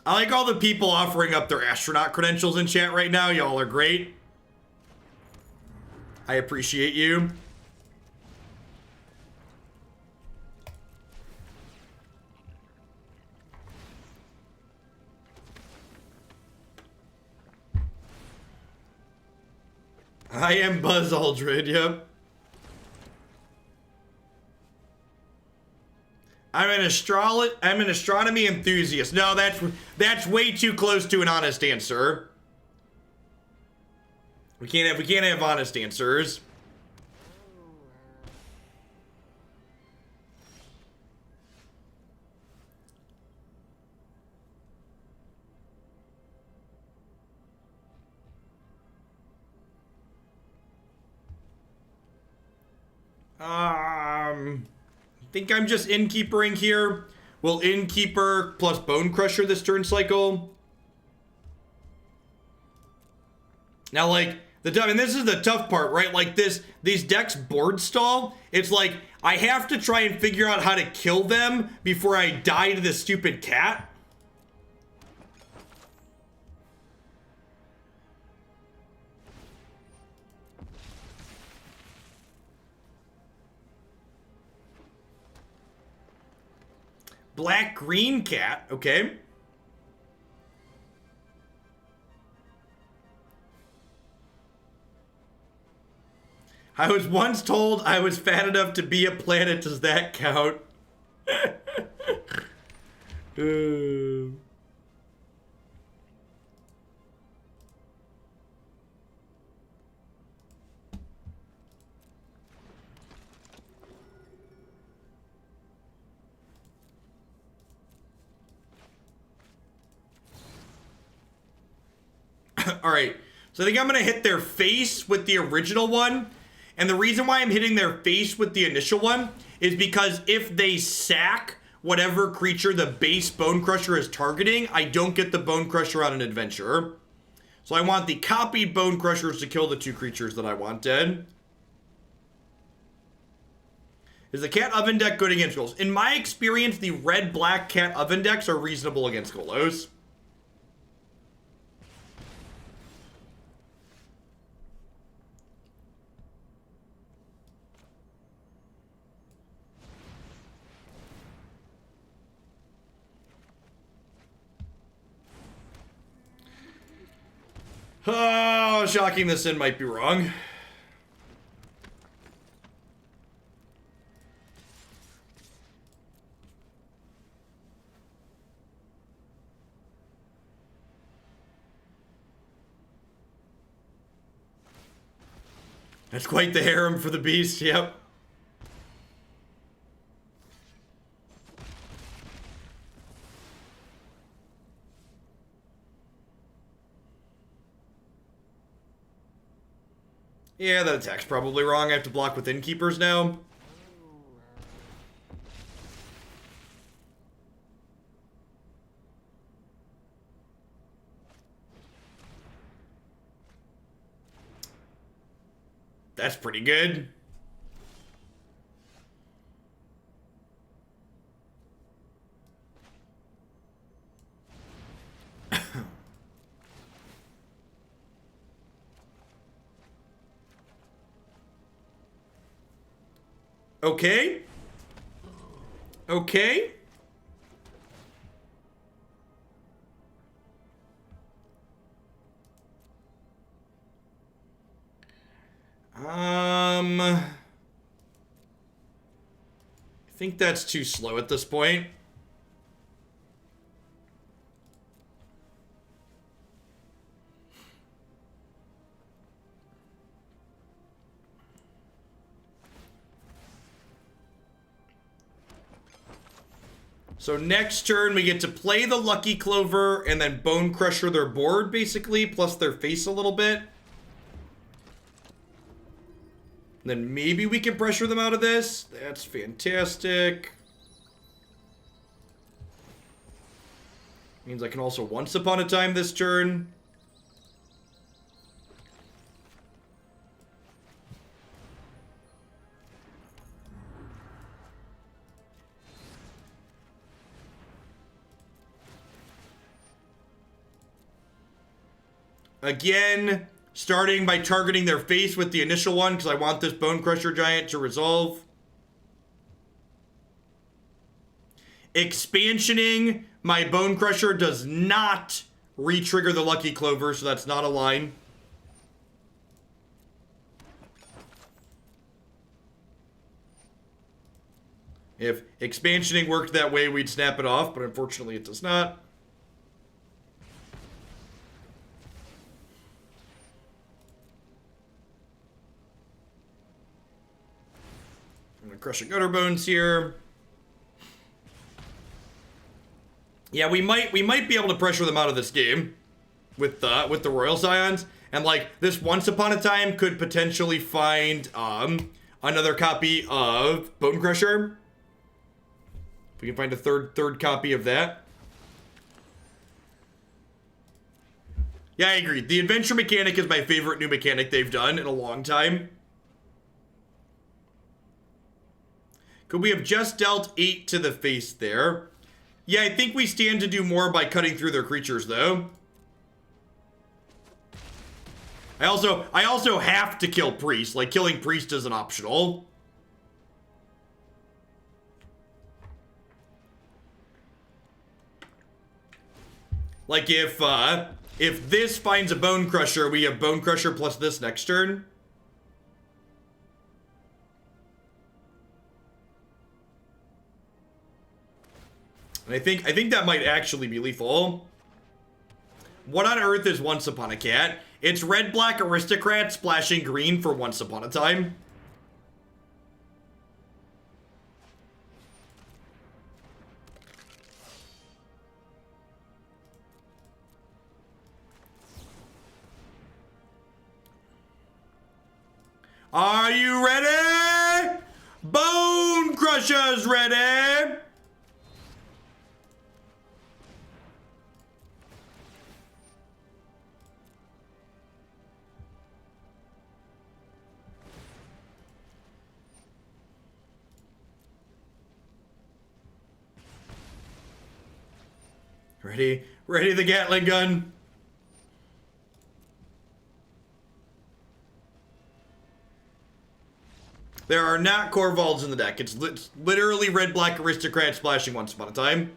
I like all the people offering up their astronaut credentials in chat right now. Y'all are great. I appreciate you. I am Buzz Aldrin, yep. I'm an astronomy enthusiast. No, that's way too close to an honest answer. We can't have honest answers. I think I'm just Innkeepering here. We'll Innkeeper plus Bonecrusher this turn cycle. Now, like, and this is the tough part, right? Like, these decks board stall. It's like, I have to try and figure out how to kill them before I die to this stupid cat. Black-green cat, okay. I was once told I was fat enough to be a planet. Does that count? All right, so I think I'm gonna hit their face with the original one. And the reason why I'm hitting their face with the initial one is because if they sack whatever creature the base Bonecrusher is targeting, I don't get the Bonecrusher on an adventure. So I want the copied Bonecrushers to kill the 2 creatures that I want dead. Is the Cat Oven deck good against Golos? In my experience, the red-black Cat Oven decks are reasonable against Golos. Oh, shocking this in might be wrong. That's quite the harem for the beast, yep. Yeah, that attack's probably wrong. I have to block with Innkeepers now. That's pretty good. Okay. Okay. I think that's too slow at this point. So next turn, we get to play the Lucky Clover and then Bonecrusher their board, basically, plus their face a little bit. And then maybe we can pressure them out of this. That's fantastic. Means I can also Once Upon a Time this turn. Again, starting by targeting their face with the initial one because I want this Bonecrusher Giant to resolve. Expansioning my Bonecrusher does not re-trigger the Lucky Clover, so that's not a line. If expansioning worked that way, we'd snap it off, but unfortunately it does not. I'm gonna crush a gutter bones here. Yeah, we might be able to pressure them out of this game with the Royal Scions, and like this Once Upon a Time could potentially find another copy of Bonecrusher. If we can find a third copy of that. Yeah, I agree. The adventure mechanic is my favorite new mechanic they've done in a long time. Could we have just dealt 8 to the face there? Yeah, I think we stand to do more by cutting through their creatures, though. I also have to kill Priest. Like, killing Priest isn't optional. Like, if this finds a Bonecrusher, we have Bonecrusher plus this next turn. And I think that might actually be lethal. What on earth is Once Upon a Cat? It's red-black Aristocrats splashing green for Once Upon a Time. Are you ready? Bonecrusher's ready! Ready the Gatling gun. There are not Corvalds in the deck. It's literally red-black Aristocrat splashing Once Upon a Time.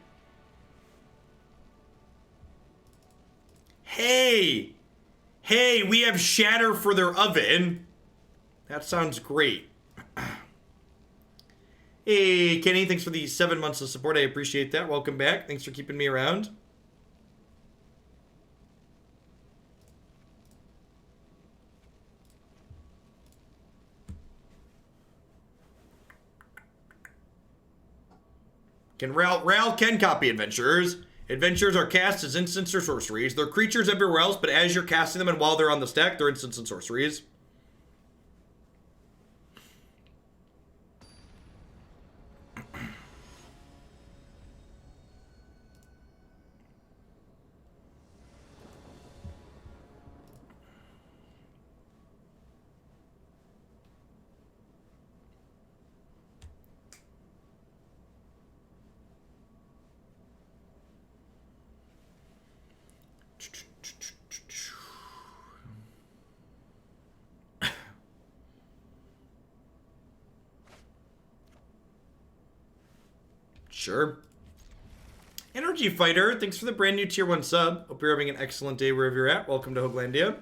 Hey! Hey, we have Shatter for their oven. That sounds great. Hey, Kenny, thanks for the 7 months of support. I appreciate that. Welcome back. Thanks for keeping me around. Ral can copy Adventurers. Adventurers are cast as instants or sorceries. They're creatures everywhere else, but as you're casting them and while they're on the stack, they're instants and sorceries. Sure. Energy Fighter, thanks for the brand new tier 1 sub. Hope you're having an excellent day wherever you're at. Welcome to Hoaglandia.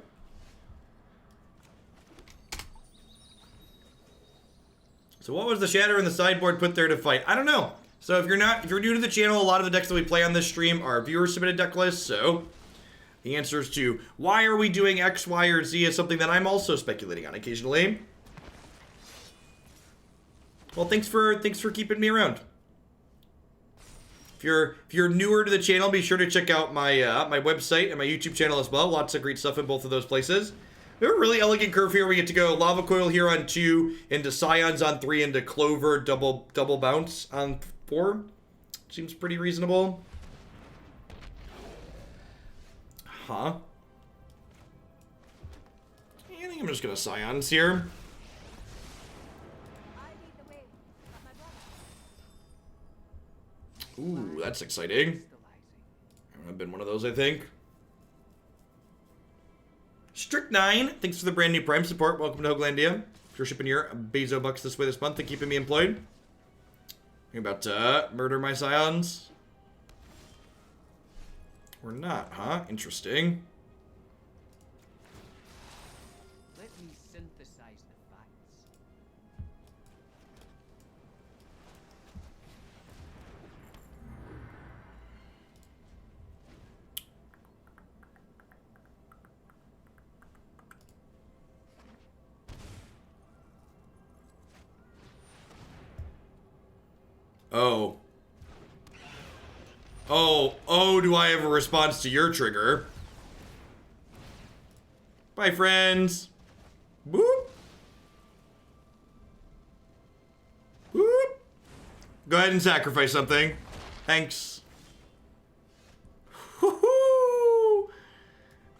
So what was the shatter in the sideboard put there to fight? I don't know. So if you're new to the channel, a lot of the decks that we play on this stream are viewer submitted deck lists. So the answers to why are we doing X, Y, or Z is something that I'm also speculating on occasionally. Well, thanks for keeping me around. If you're newer to the channel, be sure to check out my my website and my YouTube channel as well. Lots of great stuff in both of those places. We have a really elegant curve here. We get to go Lava Coil here on 2, into Scions on 3, into Clover double bounce on 4. Seems pretty reasonable. Huh? I think I'm just gonna Scions here. Ooh, that's exciting. I've been one of those, I think. Strict9, thanks for the brand new Prime support. Welcome to Hoaglandia. If you're shipping your Bezo bucks this way this month and keeping me employed. You're about to murder my Scions? Or not, huh? Interesting. Let me synthesize the facts. Oh. Oh, do I have a response to your trigger? Bye, friends. Boop. Boop. Go ahead and sacrifice something. Thanks. Woohoo!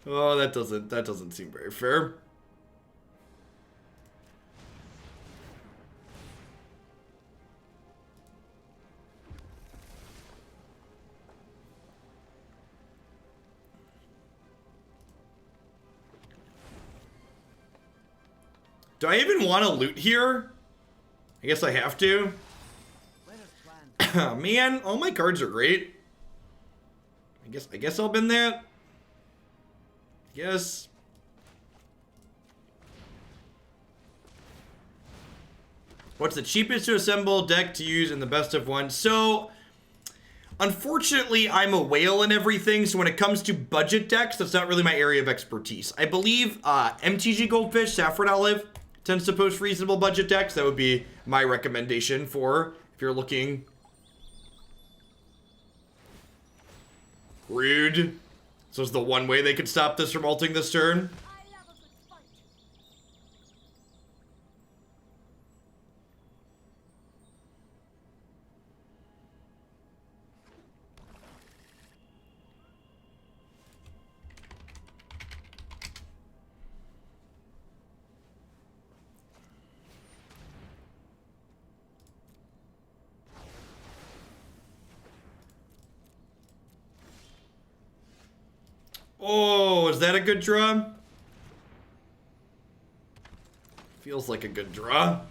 Oh, that doesn't seem very fair. Do I even want to loot here? I guess I have to. Man, all my cards are great. I guess I'll bin that. Yes. What's the cheapest to assemble deck to use in the best of one? So, unfortunately, I'm a whale in everything, so when it comes to budget decks, that's not really my area of expertise. I believe MTG Goldfish, Saffron Olive, tends to post reasonable budget decks. That would be my recommendation for if you're looking. Rude. So is the one way they could stop this from ulting this turn? Oh, is that a good draw? Feels like a good draw.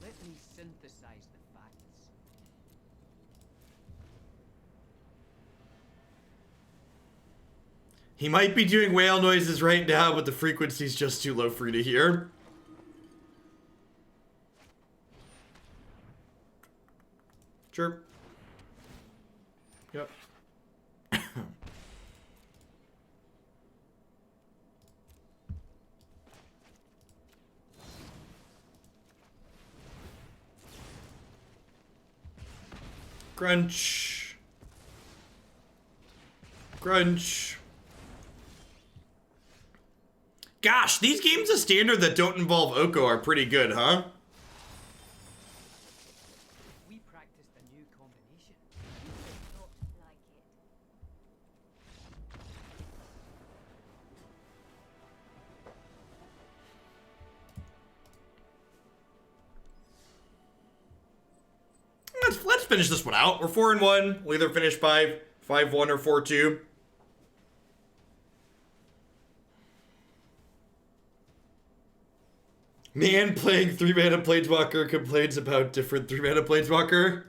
Let me synthesize the facts. He might be doing whale noises right now, but the frequency's just too low for you to hear. Sure. Yep. Crunch. Crunch. Gosh, these games of Standard that don't involve Oko are pretty good, huh? We practiced a new combination. Not like it. Let's finish this one out. We're 4-1. We'll either finish 5-1 or 4-2. Man playing 3-mana Planeswalker complains about different 3-mana Planeswalker.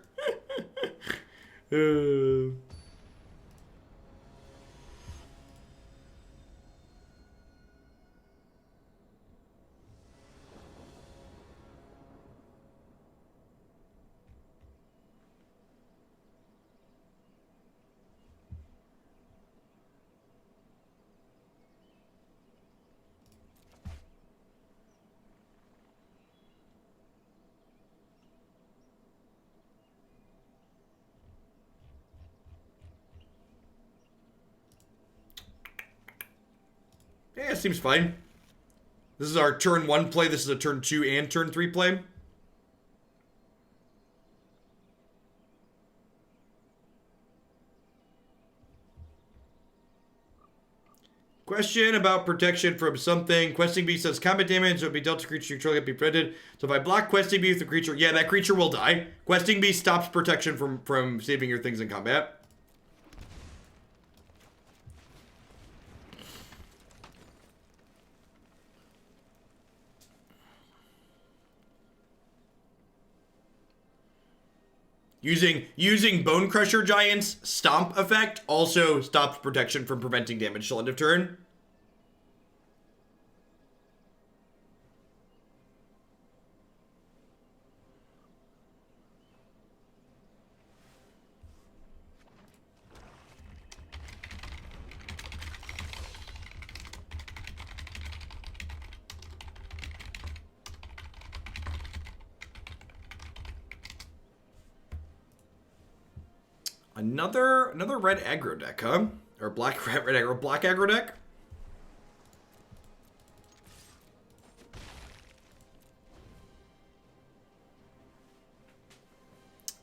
Yeah, it seems fine. This is our turn 1 play. This is a turn 2 and turn 3 play. Question about protection from something. Questing Beast says combat damage would be dealt to creature you control, be prevented. So if I block Questing Beast, the creature, yeah, that creature will die. Questing Beast stops protection from saving your things in combat. Using Bonecrusher Giant's Stomp effect also stops protection from preventing damage till end of turn. Another red aggro deck, huh? Or black aggro deck?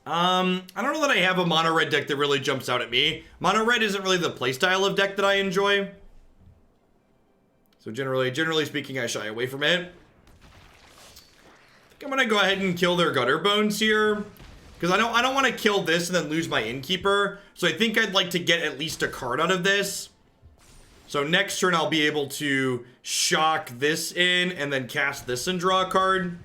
I don't know that I have a mono red deck that really jumps out at me. Mono red isn't really the playstyle of deck that I enjoy. So generally speaking, I shy away from it. I think I'm gonna go ahead and kill their Gutter Bones here. Because I don't want to kill this and then lose my Innkeeper. So I think I'd like to get at least a card out of this. So next turn I'll be able to shock this in and then cast this and draw a card.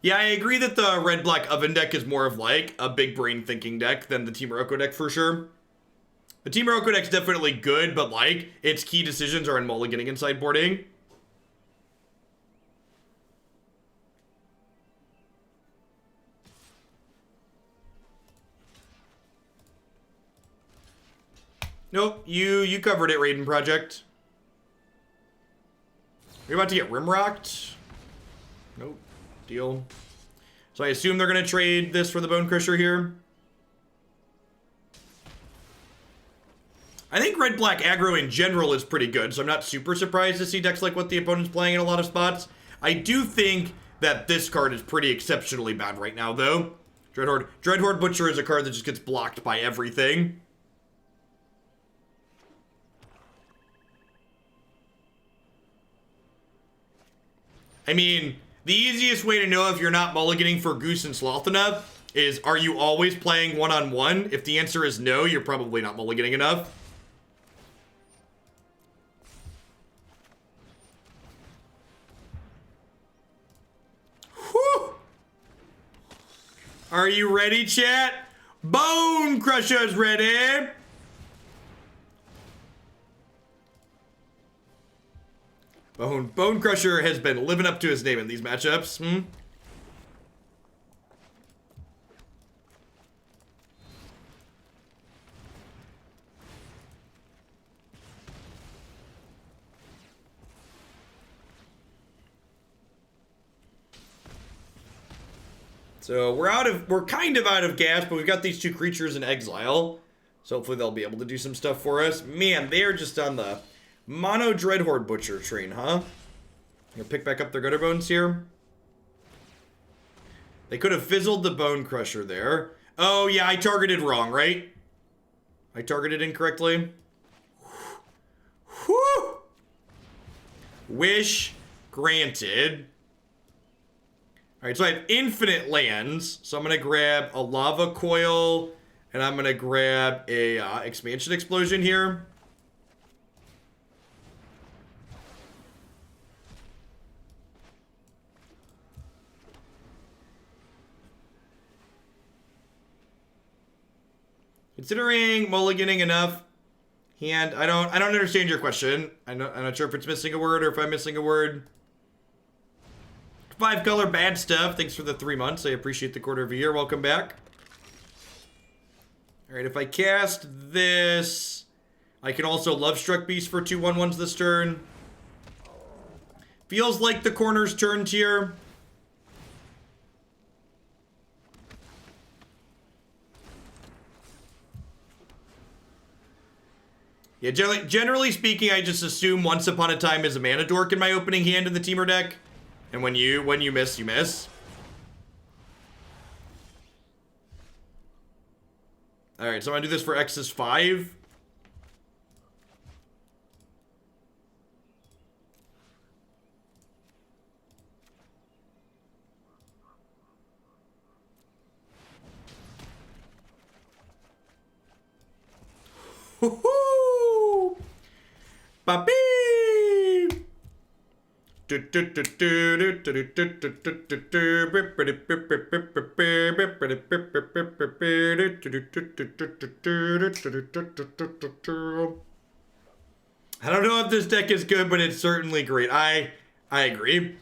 Yeah, I agree that the red-black oven deck is more of like a big brain thinking deck than the Temur deck for sure. The Temur deck's definitely good, but like, its key decisions are in mulliganing and sideboarding. Nope, you covered it, Raiden Project. Are you about to get rimrocked? Nope, deal. So I assume they're gonna trade this for the Bonecrusher here. I think red-black aggro in general is pretty good, so I'm not super surprised to see decks like what the opponent's playing in a lot of spots. I do think that this card is pretty exceptionally bad right now, though. Dreadhorde Butcher is a card that just gets blocked by everything. I mean, the easiest way to know if you're not mulliganing for Goose and Sloth enough is, are you always playing one-on-one? If the answer is no, you're probably not mulliganing enough. Whew! Are you ready, chat? Bonecrusher's ready! Bonecrusher has been living up to his name in these matchups. So we're kind of out of gas, but we've got these two creatures in exile. So hopefully they'll be able to do some stuff for us. Man, they are just on the Mono Dreadhorde Butcher train, huh? Gonna pick back up their Gutter Bones here. They could have fizzled the Bonecrusher there. Oh, yeah, I targeted wrong, right? I targeted incorrectly. Whew. Wish granted. Alright, so I have infinite lands. So I'm gonna grab a Lava Coil And I'm going to grab a expansion explosion here. Considering mulliganing enough hand, I don't understand your question. I'm not sure if it's missing a word or if I'm missing a word. 5-color bad stuff. Thanks for the 3 months. I appreciate the quarter of a year. Welcome back. All right, if I cast this, I can also Lovestruck Beast for 2/1/1s this turn. Feels like the corner's turned here. Yeah, generally speaking, I just assume Once Upon a Time is a mana dork in my opening hand in the Temur deck. And when you miss, you miss. Alright, so I'm gonna do this for X is 5. Woohoo! Papi! I don't know if this deck is good, but it's certainly great. I agree.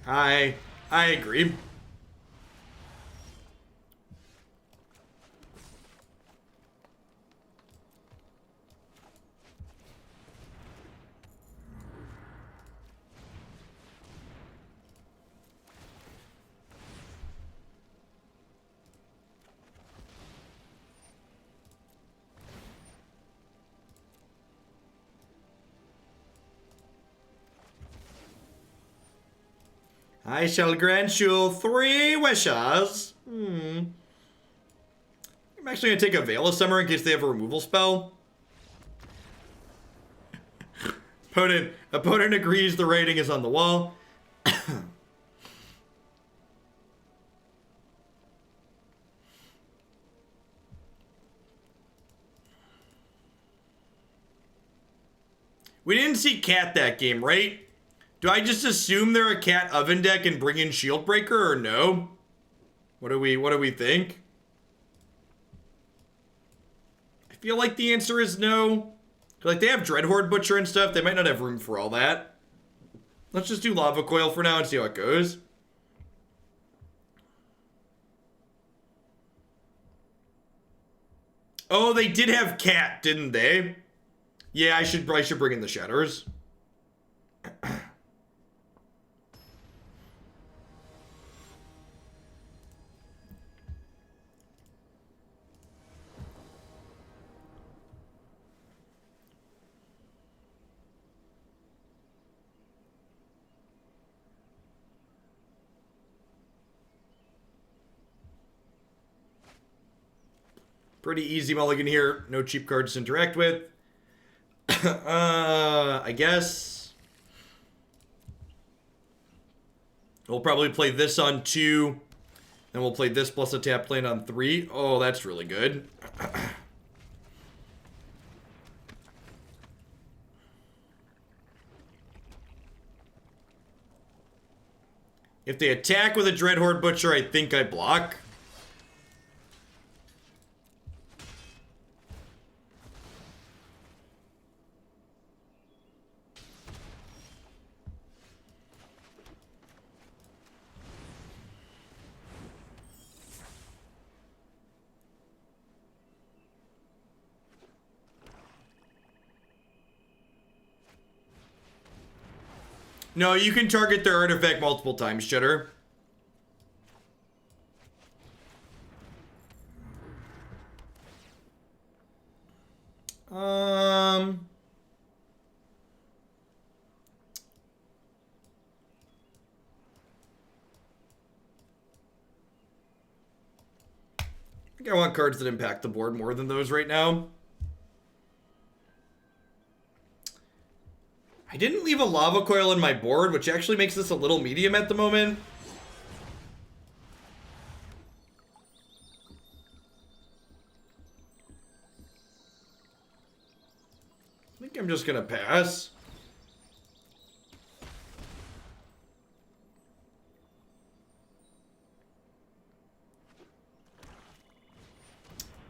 I agree. I shall grant you 3 wishes. I'm actually going to take a Veil of Summer in case they have a removal spell. Opponent agrees the writing is on the wall. We didn't see Cat that game, right? Do I just assume they're a Cat Oven deck and bring in Shieldbreaker, or no? What do we think? I feel like the answer is no. Like, they have Dreadhorde Butcher and stuff. They might not have room for all that. Let's just do Lava Coil for now and see how it goes. Oh, they did have Cat, didn't they? Yeah, I should bring in the Shatters. Pretty easy mulligan here. No cheap cards to interact with. I guess. We'll probably play this on 2. Then we'll play this plus a tap land on 3. Oh, that's really good. If they attack with a Dreadhorde Butcher, I think I block. No, you can target their artifact multiple times, Cheddar. I think I want cards that impact the board more than those right now. I didn't leave a Lava Coil in my board, which actually makes this a little medium at the moment. I'm just gonna pass.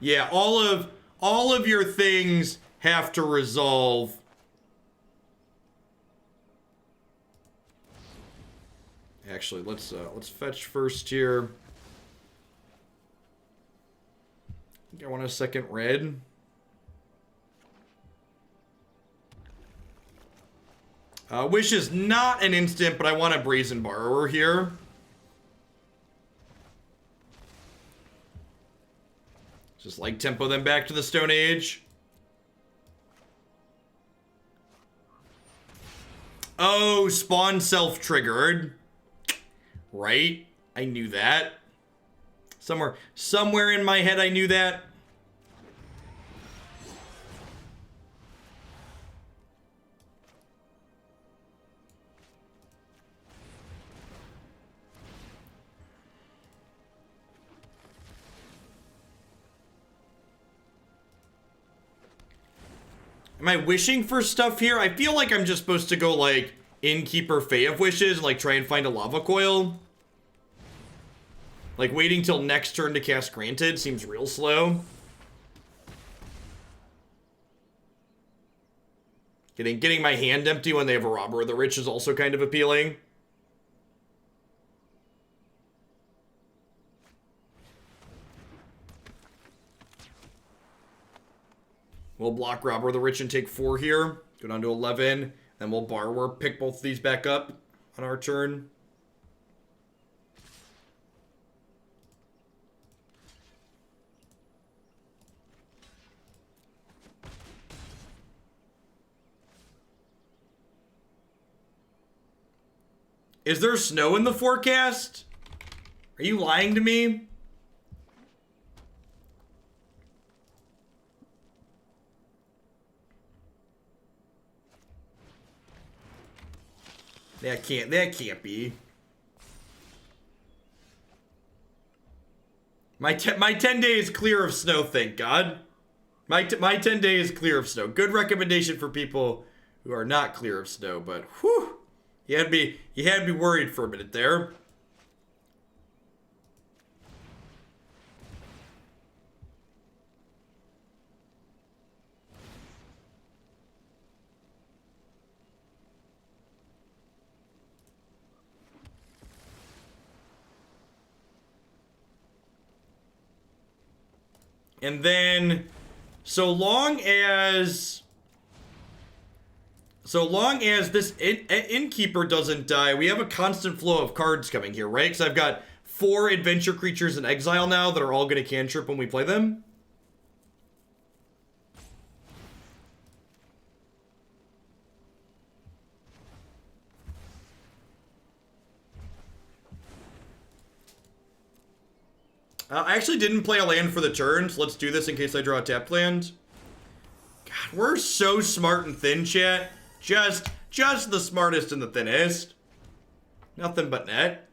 Yeah, all of your things have to resolve. Actually, let's fetch first here. I think I want a second red. Wish is not an instant, but I want a Brazen Borrower here. Just like tempo them back to the Stone Age. Oh, spawn self-triggered. Right? I knew that. Somewhere in my head I knew that. Am I wishing for stuff here? I feel like I'm just supposed to go like Innkeeper Fae of Wishes and like try and find a Lava Coil. Like waiting till next turn to cast Granted seems real slow. Getting my hand empty when they have a Robber of the Rich is also kind of appealing. We'll block Robber of the Rich and take 4 here. Go down to 11. Then we'll Borrower, pick both of these back up on our turn. Is there snow in the forecast? Are you lying to me? That can't be. My 10 days clear of snow, thank God. My 10 days clear of snow. Good recommendation for people who are not clear of snow, but whew. You had me worried for a minute there. And then, so long as this Innkeeper doesn't die, we have a constant flow of cards coming here, right? Because I've got 4 adventure creatures in exile now that are all going to cantrip when we play them. I actually didn't play a land for the turn, so let's do this in case I draw a tapped land. God, we're so smart and thin, chat. Just the smartest and the thinnest. Nothing but net.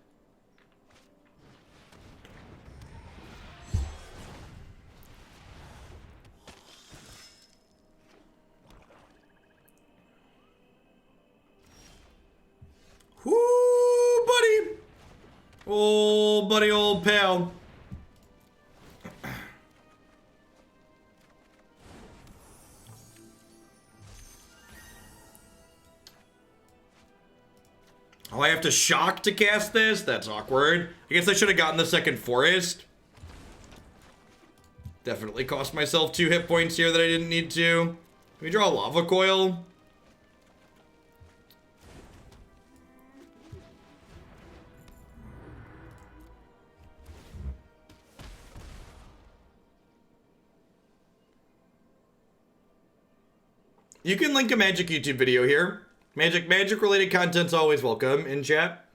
Whoo, buddy. Oh, buddy, old pal. Oh, I have to shock to cast this? That's awkward. I guess I should have gotten the second forest. Definitely cost myself 2 hit points here that I didn't need to. Can we draw a Lava Coil? You can link a Magic YouTube video here. Magic related content's always welcome in chat.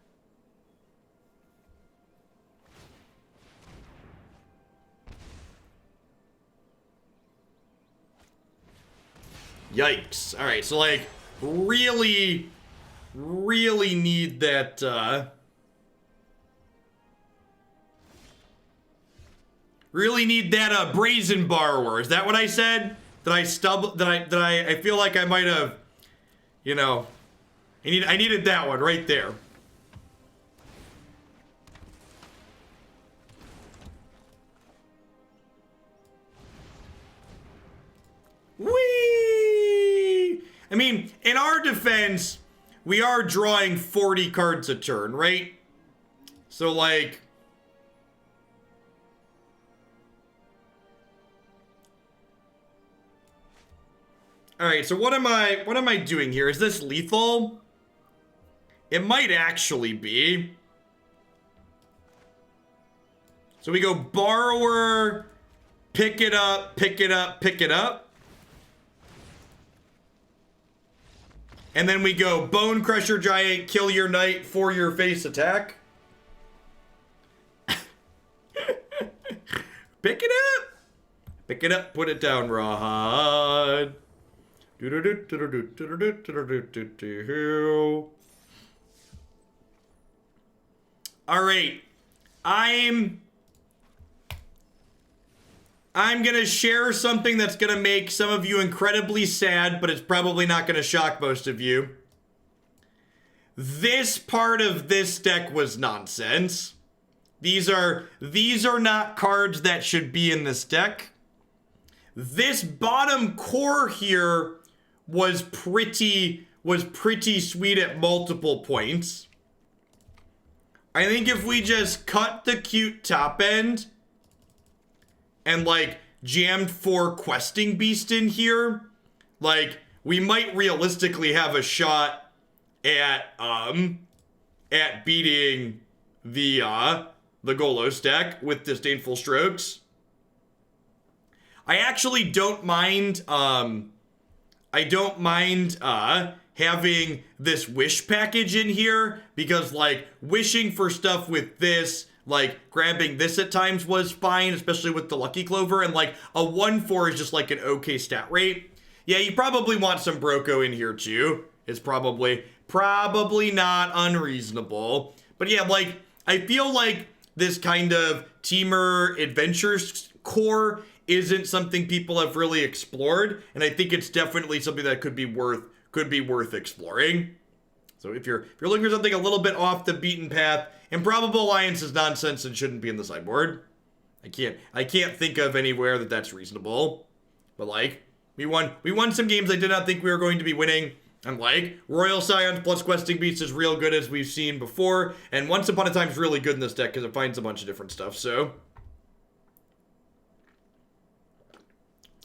Yikes. Alright, so like really need that really need that Brazen Borrower. Is that what I said? I feel like I might have, you know, I needed that one right there. Whee! I mean, in our defense, we are drawing 40 cards a turn, right? So like, all right, so what am I doing here? Is this lethal? It might actually be. So we go Borrower, pick it up, pick it up, pick it up. And then we go Bonecrusher Giant, kill your knight for your face attack. Pick it up. Pick it up, put it down, Rawhide. All right, I'm gonna share something that's gonna make some of you incredibly sad, but it's probably not gonna shock most of you. This part of this deck was nonsense. These are not cards that should be in this deck. This bottom core here was pretty sweet at multiple points. I think if we just cut the cute top end and like jammed 4 Questing Beast in here, like we might realistically have a shot at beating the Golos deck with Disdainful Strokes. I actually don't mind having this wish package in here, because like wishing for stuff with this, like grabbing this at times was fine, especially with the Lucky Clover, and like a 1/4 is just like an okay stat rate. Yeah, you probably want some Broco in here too. It's probably not unreasonable. But yeah, like I feel like this kind of Temur adventures core isn't something people have really explored, and I think it's definitely something that could be worth exploring. So if you're looking for something a little bit off the beaten path, Improbable Alliance is nonsense and shouldn't be in the sideboard. I can't think of anywhere that's reasonable. But like, we won some games I did not think we were going to be winning. And like, Royal Scions plus Questing Beast is real good, as we've seen before, and Once Upon a Time is really good in this deck because it finds a bunch of different stuff. So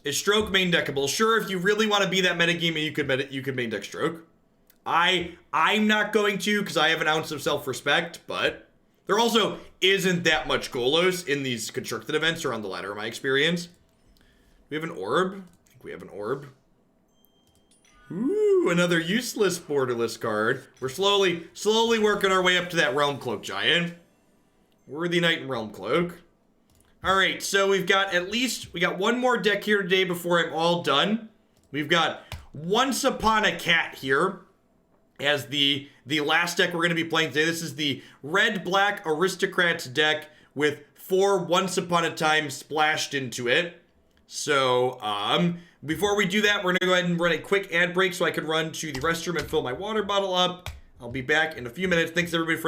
is Stroke main deckable? Sure, if you really want to be that metagamey, you could main deck Stroke. I'm not going to, because I have an ounce of self-respect, but there also isn't that much Golos in these constructed events or on the ladder in my experience. We have an orb. I think we have an orb. Ooh, another useless borderless card. We're slowly working our way up to that Realm Cloak Giant. Worthy Knight and Realm Cloak. Alright, so we got one more deck here today before I'm all done. We've got Once Upon a Cat here as the last deck we're going to be playing today. This is the red-black Aristocrats deck with 4 Once Upon a Time splashed into it. So, before we do that, we're going to go ahead and run a quick ad break so I can run to the restroom and fill my water bottle up. I'll be back in a few minutes. Thanks everybody for hanging out.